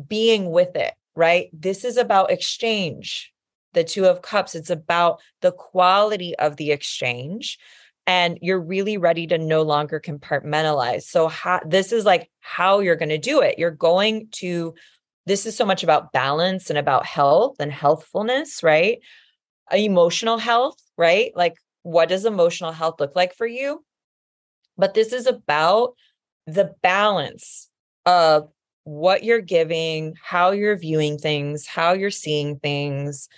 Speaker 3: being with it, right? This is about exchange. The Two of Cups, it's about the quality of the exchange. And you're really ready to no longer compartmentalize. So this is like how you're going to do it. This is so much about balance and about health and healthfulness, right? Emotional health, right? Like what does emotional health look like for you? But this is about the balance of what you're giving, how you're viewing things, how you're seeing things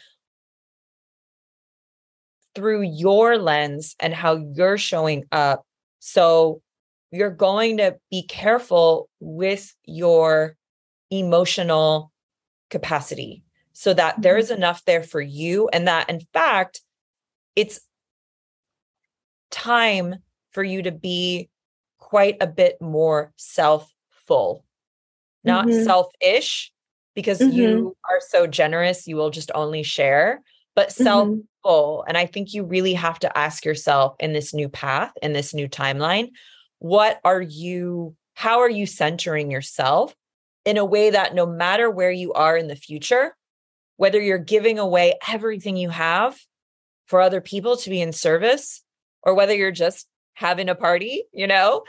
Speaker 3: through your lens and how you're showing up. So you're going to be careful with your emotional capacity so that there is enough there for you, and that in fact, it's time for you to be quite a bit more self-full, not selfish, because you are so generous, you will just only share, but self-full. And I think you really have to ask yourself in this new path, in this new timeline, how are you centering yourself in a way that no matter where you are in the future, whether you're giving away everything you have for other people to be in service, or whether you're just having a party,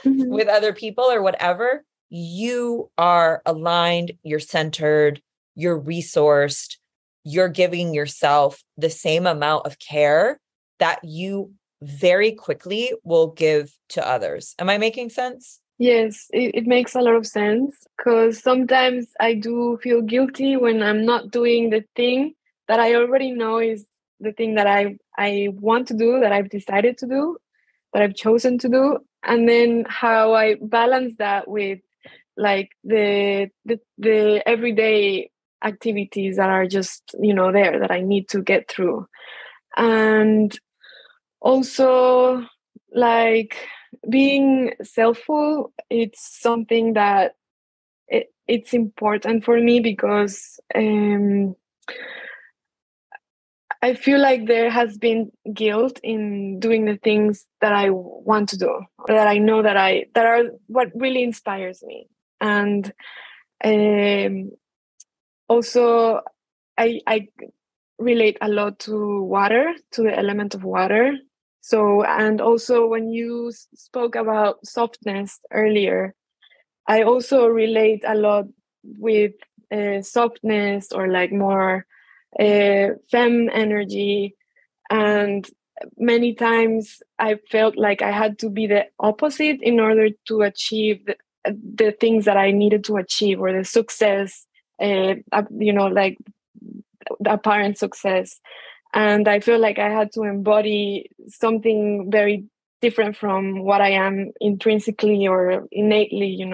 Speaker 3: with other people or whatever, you are aligned, you're centered, you're resourced, you're giving yourself the same amount of care that you very quickly will give to others. Am I making sense?
Speaker 2: Yes, it makes a lot of sense because sometimes I do feel guilty when I'm not doing the thing that I already know is the thing that I want to do, that I've decided to do, that I've chosen to do, and then how I balance that with like the everyday activities that are just, there that I need to get through. And also, like, being selfful, it's something that it's important for me because I feel like there has been guilt in doing the things that I want to do, or that I know that are what really inspires me. And um, also, I relate a lot to water, to the element of water. So, and also when you spoke about softness earlier, I also relate a lot with softness, or like more femme energy. And many times I felt like I had to be the opposite in order to achieve the things that I needed to achieve, or the success, like the apparent success. And I feel like I had to embody something very different from what I am intrinsically or innately.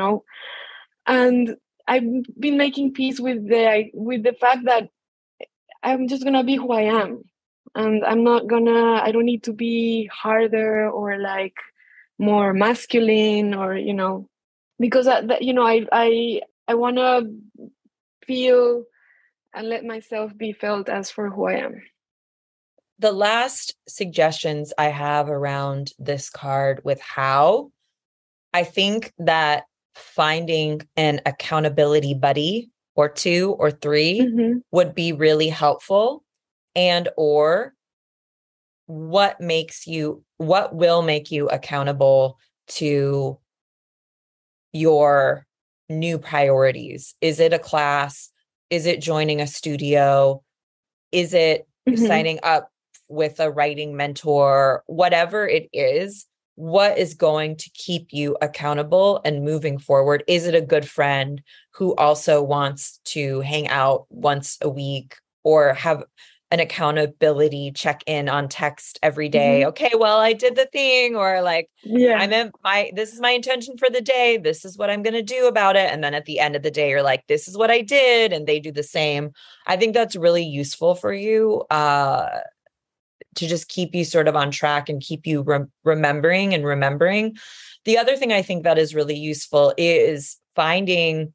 Speaker 2: And I've been making peace with the fact that I'm just gonna be who I am, and I don't need to be harder or like more masculine, or because I want to feel and let myself be felt as for who I am.
Speaker 3: The last suggestions I have around this card with how, I think that finding an accountability buddy or two or three
Speaker 2: Mm-hmm.
Speaker 3: would be really helpful. And or what will make you accountable to your new priorities? Is it a class? Is it joining a studio? Is it
Speaker 2: Mm-hmm.
Speaker 3: signing up with a writing mentor? Whatever it is, what is going to keep you accountable and moving forward? Is it a good friend who also wants to hang out once a week, or have an accountability check in on text every day?
Speaker 2: Mm-hmm.
Speaker 3: Okay, well, I did the thing, or like,
Speaker 2: Yeah.
Speaker 3: this is my intention for the day. This is what I'm going to do about it. And then at the end of the day, you're like, this is what I did. And they do the same. I think that's really useful for you to just keep you sort of on track and keep you remembering and remembering. The other thing I think that is really useful is finding,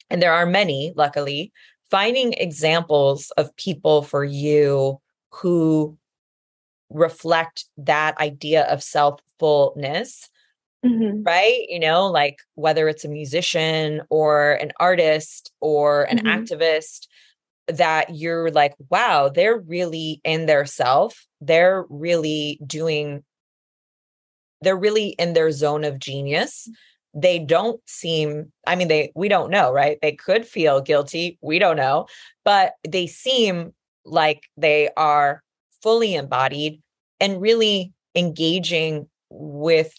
Speaker 3: and there are many, luckily, finding examples of people for you who reflect that idea of self-fullness,
Speaker 2: Mm-hmm.
Speaker 3: right? Like whether it's a musician or an artist or an
Speaker 2: Mm-hmm.
Speaker 3: activist, that you're like, wow, they're really in their self. They're really in their zone of genius. They don't seem, I mean, we don't know, right? They could feel guilty. We don't know, but they seem like they are fully embodied and really engaging with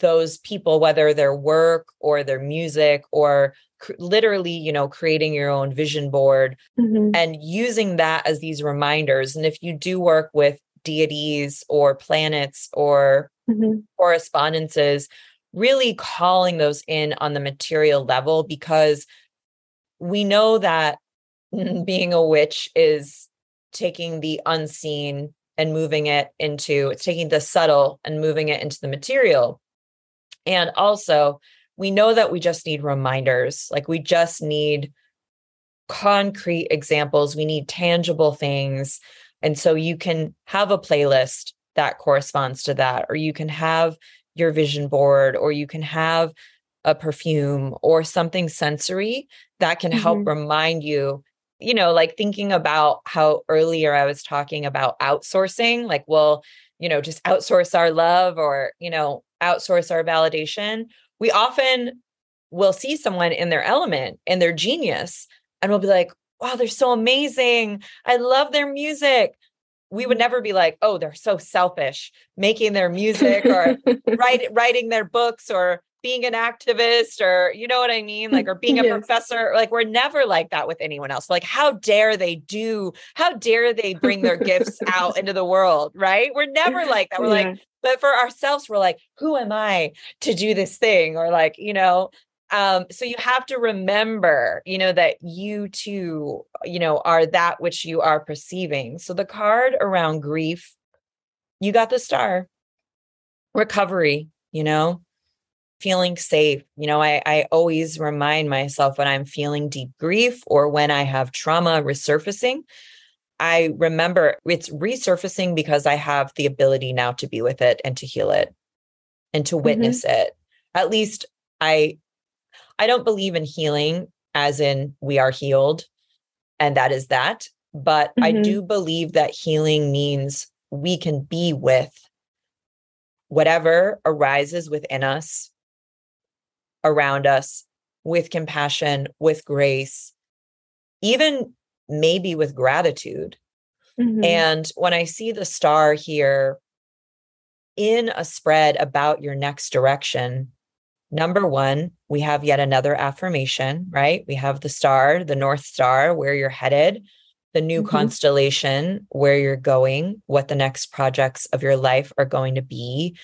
Speaker 3: those people, whether their work or their music, or literally, creating your own vision board
Speaker 2: Mm-hmm.
Speaker 3: and using that as these reminders. And if you do work with deities or planets or
Speaker 2: Mm-hmm.
Speaker 3: correspondences, really calling those in on the material level, because we know that being a witch is taking the unseen and it's taking the subtle and moving it into the material. And also, we know that we just need reminders. Like, we just need concrete examples. We need tangible things. And so you can have a playlist that corresponds to that, or you can have your vision board, or you can have a perfume or something sensory that can help
Speaker 2: Mm-hmm.
Speaker 3: remind you, like thinking about how earlier I was talking about outsourcing, like, well, just outsource our love, or, outsource our validation. We often will see someone in their element and their genius, and we'll be like, wow, they're so amazing. I love their music. we would never be like, oh, they're so selfish, making their music or writing their books or being an activist, or you know what I mean? Like, or being a professor. Like, we're never like that with anyone else. Like, how dare they bring their gifts out into the world, right? We're never like that. We're like, but for ourselves, we're like, who am I to do this thing? Or like, so you have to remember, that you too, are that which you are perceiving. So the card around grief, you got the star. Recovery, feeling safe. I always remind myself when I'm feeling deep grief or when I have trauma resurfacing, I remember it's resurfacing because I have the ability now to be with it and to heal it and to witness it. At least I don't believe in healing as in we are healed and that is that. But I do believe that healing means we can be with whatever arises within us, around us, with compassion, with grace, even maybe with gratitude. And when I see the star here in a spread about your next direction, number one, we have yet another affirmation, right? We have the star, the North Star, where you're headed, the new constellation, where you're going, what the next projects of your life are going to be.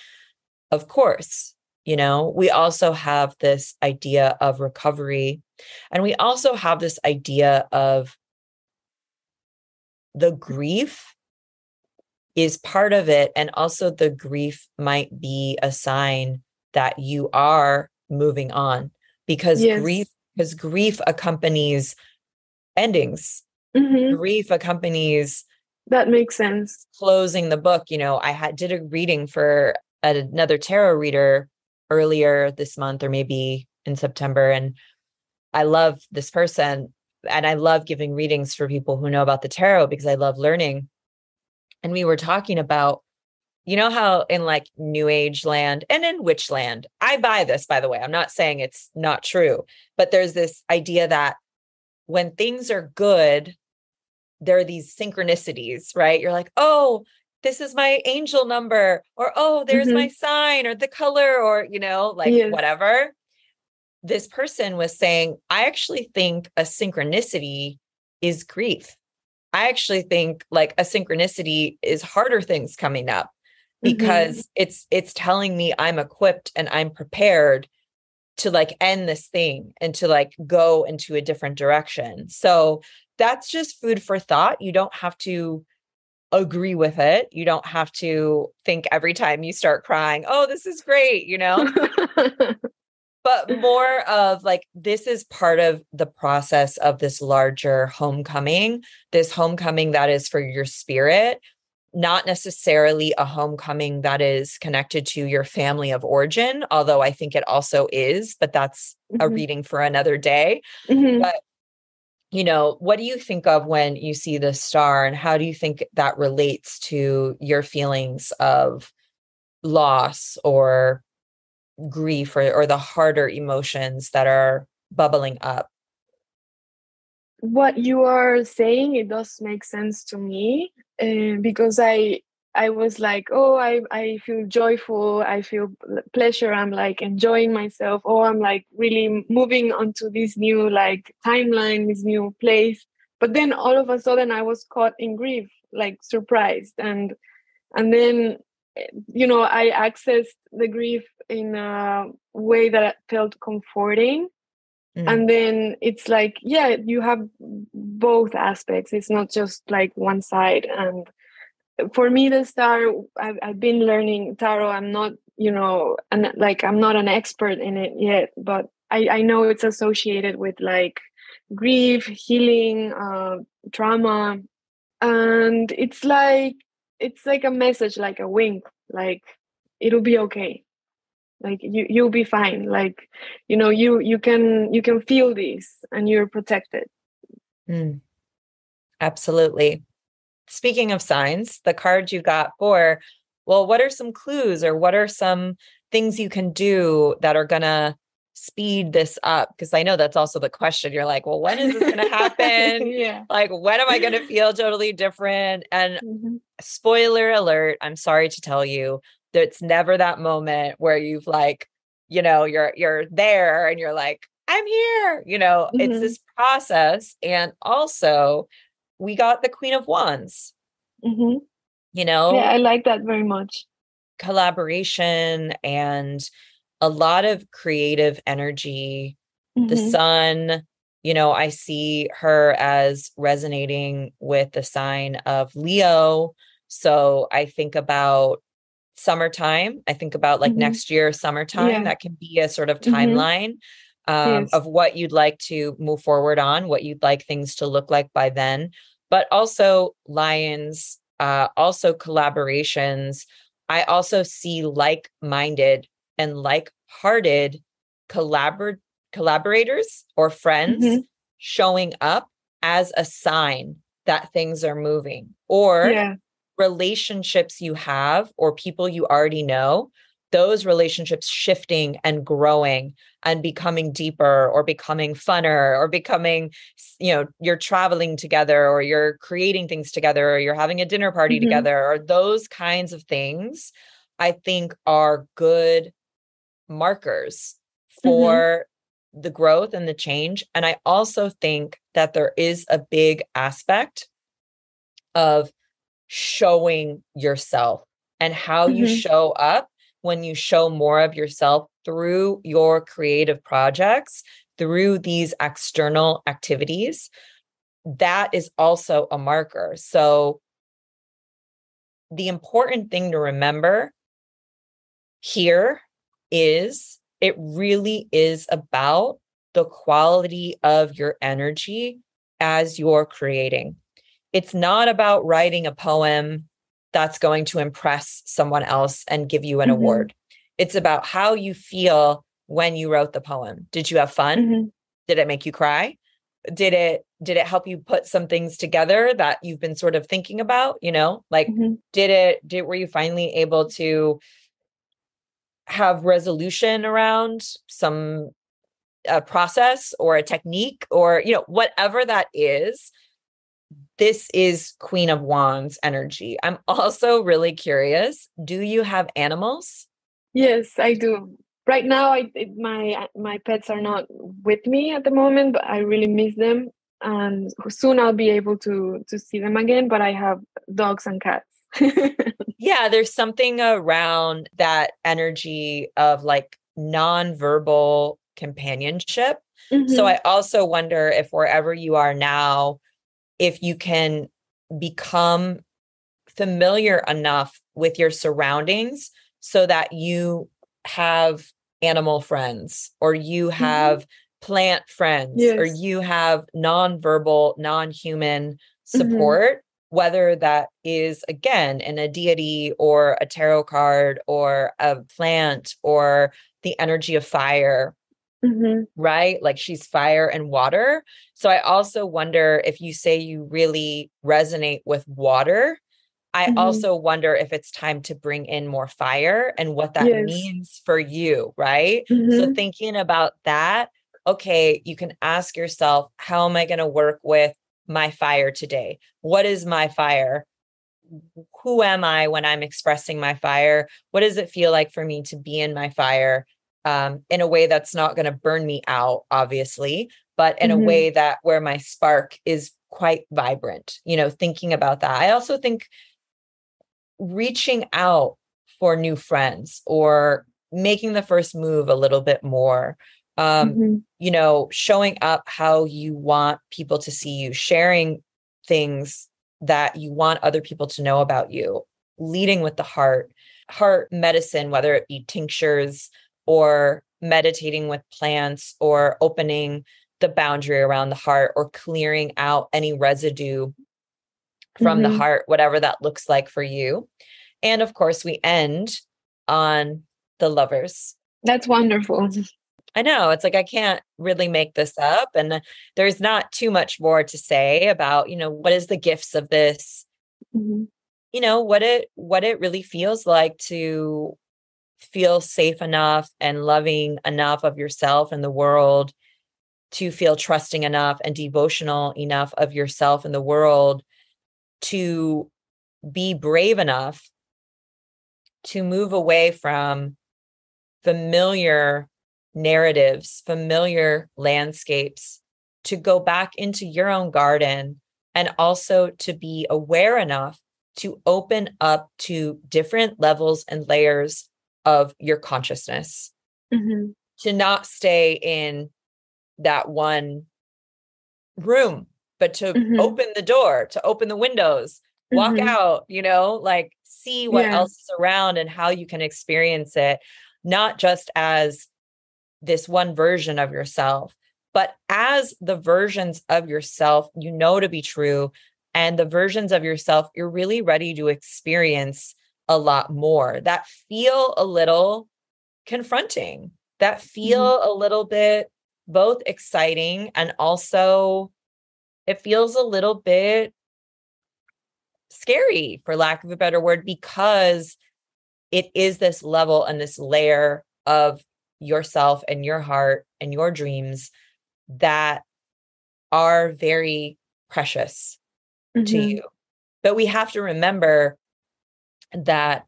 Speaker 3: Of course, we also have this idea of recovery, and we also have this idea of the grief is part of it. And also the grief might be a sign that you are moving on, because grief accompanies endings. Grief accompanies,
Speaker 2: that makes sense,
Speaker 3: closing the book. I did a reading for another tarot reader earlier this month, or maybe in September. And I love this person, and I love giving readings for people who know about the tarot because I love learning. And we were talking about, how in like New Age land and in witch land, I buy this, by the way, I'm not saying it's not true, but there's this idea that when things are good, there are these synchronicities, right? You're like, oh, this is my angel number, or, oh, there's my sign, or the color, or, whatever. This person was saying, I actually think a synchronicity is grief. I actually think like a synchronicity is harder things coming up, because it's telling me I'm equipped and I'm prepared to like end this thing and to like go into a different direction. So that's just food for thought. You don't have to agree with it. You don't have to think every time you start crying, oh, this is great, but more of like, this is part of the process of this larger homecoming, this homecoming that is for your spirit, not necessarily a homecoming that is connected to your family of origin, although I think it also is, but that's a reading for another day. But, what do you think of when you see the star, and how do you think that relates to your feelings of loss or grief, or the harder emotions that are bubbling up?
Speaker 2: What you are saying, it does make sense to me, because I was like, oh, I feel joyful, I feel pleasure, I'm like enjoying myself, oh, I'm like really moving onto this new like timeline, this new place. But then all of a sudden I was caught in grief, like surprised, and then I accessed the grief in a way that felt comforting. And then it's like, you have both aspects. It's not just like one side. And for me, the star, I've been learning tarot. I'm not, I'm not an expert in it yet, but I know it's associated with like grief, healing, trauma. And it's like a message, like a wink, like it'll be okay. Like you'll be fine. Like, you can feel this and you're protected.
Speaker 3: Absolutely. Speaking of signs, the card you got for, well, what are some clues, or what are some things you can do that are going to speed this up? Because I know that's also the question. You're like, well, when is this going to happen?
Speaker 2: Yeah.
Speaker 3: Like, when am I going to feel totally different? And spoiler alert, I'm sorry to tell you, there's never that moment where you've like, you know, you're there and you're like, I'm here, you know, it's this process. And also we got the Queen of Wands, you know,
Speaker 2: yeah, I like that very much.
Speaker 3: Collaboration and a lot of creative energy. The sun, you know, I see her as resonating with the sign of Leo. So I think about summertime. I think about like next year, summertime.
Speaker 2: Yeah.
Speaker 3: That can be a sort of timeline
Speaker 2: Yes.
Speaker 3: of what you'd like to move forward on, what you'd like things to look like by then, but also lions, also collaborations. I also see like-minded and like-hearted collaborators or friends showing up as a sign that things are moving, or relationships you have or people you already know, those relationships shifting and growing and becoming deeper or becoming funner or becoming, you know, you're traveling together or you're creating things together or you're having a dinner party together, or those kinds of things, I think are good markers for the growth and the change. And I also think that there is a big aspect of showing yourself and how you show up when you show more of yourself through your creative projects, through these external activities. That is also a marker. So the important thing to remember here is it really is about the quality of your energy as you're creating. It's not about writing a poem that's going to impress someone else and give you an award. It's about how you feel when you wrote the poem. Did you have fun? Did it make you cry? Did it help you put some things together that you've been sort of thinking about, you know? Like were you finally able to have resolution around some process or a technique or, you know, whatever that is? This is Queen of Wands energy. I'm also really curious. Do you have animals?
Speaker 2: Yes, I do. Right now, my pets are not with me at the moment, but I really miss them. And soon I'll be able to see them again. But I have dogs and cats.
Speaker 3: Yeah, there's something around that energy of like nonverbal companionship. So I also wonder if wherever you are now, if you can become familiar enough with your surroundings so that you have animal friends or you have plant friends or you have nonverbal, non-human support, whether that is, again, in a deity or a tarot card or a plant or the energy of fire. Right? Like she's fire and water. So I also wonder if you say you really resonate with water, I also wonder if it's time to bring in more fire and what that means for you, right? So thinking about that, okay, you can ask yourself, how am I going to work with my fire today? What is my fire? Who am I when I'm expressing my fire? What does it feel like for me to be in my fire? In a way that's not going to burn me out, obviously, but in a way that where my spark is quite vibrant, you know, thinking about that. I also think reaching out for new friends or making the first move a little bit more, you know, showing up how you want people to see you, sharing things that you want other people to know about you, leading with the heart medicine, whether it be tinctures, or meditating with plants, or opening the boundary around the heart, or clearing out any residue from the heart, whatever that looks like for you. And of course, we end on the Lovers.
Speaker 2: That's wonderful.
Speaker 3: I know, it's like I can't really make this up, and there's not too much more to say about, you know, what is the gifts of this, you know, what it really feels like to feel safe enough and loving enough of yourself and the world, to feel trusting enough and devotional enough of yourself and the world, to be brave enough to move away from familiar narratives, familiar landscapes, to go back into your own garden, and also to be aware enough to open up to different levels and layers of your consciousness, to not stay in that one room, but to open the door, to open the windows, walk out, like see what else is around and how you can experience it, not just as this one version of yourself, but as the versions of yourself to be true, and the versions of yourself you're really ready to experience a lot more, that feel a little confronting, that feel a little bit both exciting, and also it feels a little bit scary, for lack of a better word, because it is this level and this layer of yourself and your heart and your dreams that are very precious to you. But we have to remember that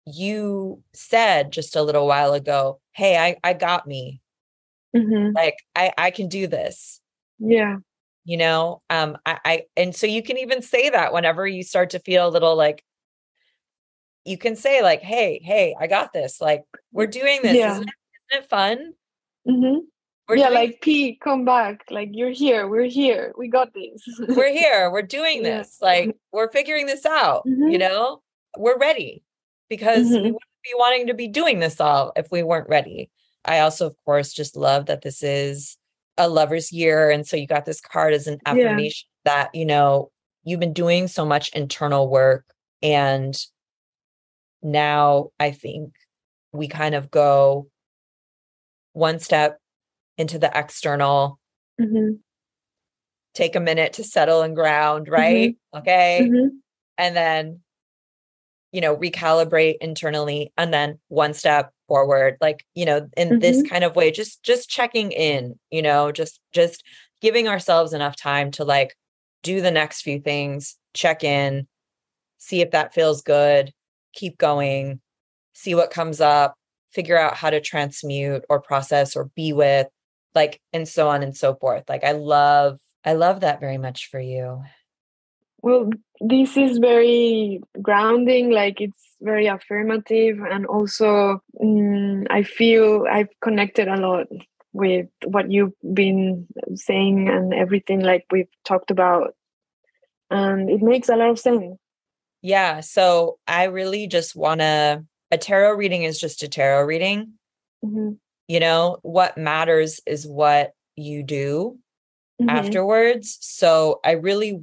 Speaker 3: you said just a little while ago, hey, I got me. Like, I can do this.
Speaker 2: Yeah.
Speaker 3: And so you can even say that whenever you start to feel a little like, you can say like, hey, I got this. Like, we're doing this.
Speaker 2: Yeah.
Speaker 3: Isn't it fun?
Speaker 2: Like, P, come back. Like, you're here. We're here. We got this.
Speaker 3: We're here. We're doing this. Like, we're figuring this out. We're ready, because we wouldn't be wanting to be doing this all if we weren't ready. I also, of course, just love that this is a lover's year. And so you got this card as an affirmation that, you've been doing so much internal work. And now I think we kind of go one step into the external, take a minute to settle and ground, right? Okay. And then, recalibrate internally, and then one step forward, like, in this kind of way, just checking in, just giving ourselves enough time to like do the next few things, check in, see if that feels good, keep going, see what comes up, figure out how to transmute or process or be with, like, and so on and so forth. Like, I love that very much for you.
Speaker 2: Well, this is very grounding, like it's very affirmative. And also, I feel I've connected a lot with what you've been saying and everything like we've talked about. And it makes a lot of sense.
Speaker 3: Yeah. So I really just a tarot reading is just a tarot reading. What matters is what you do afterwards. So I really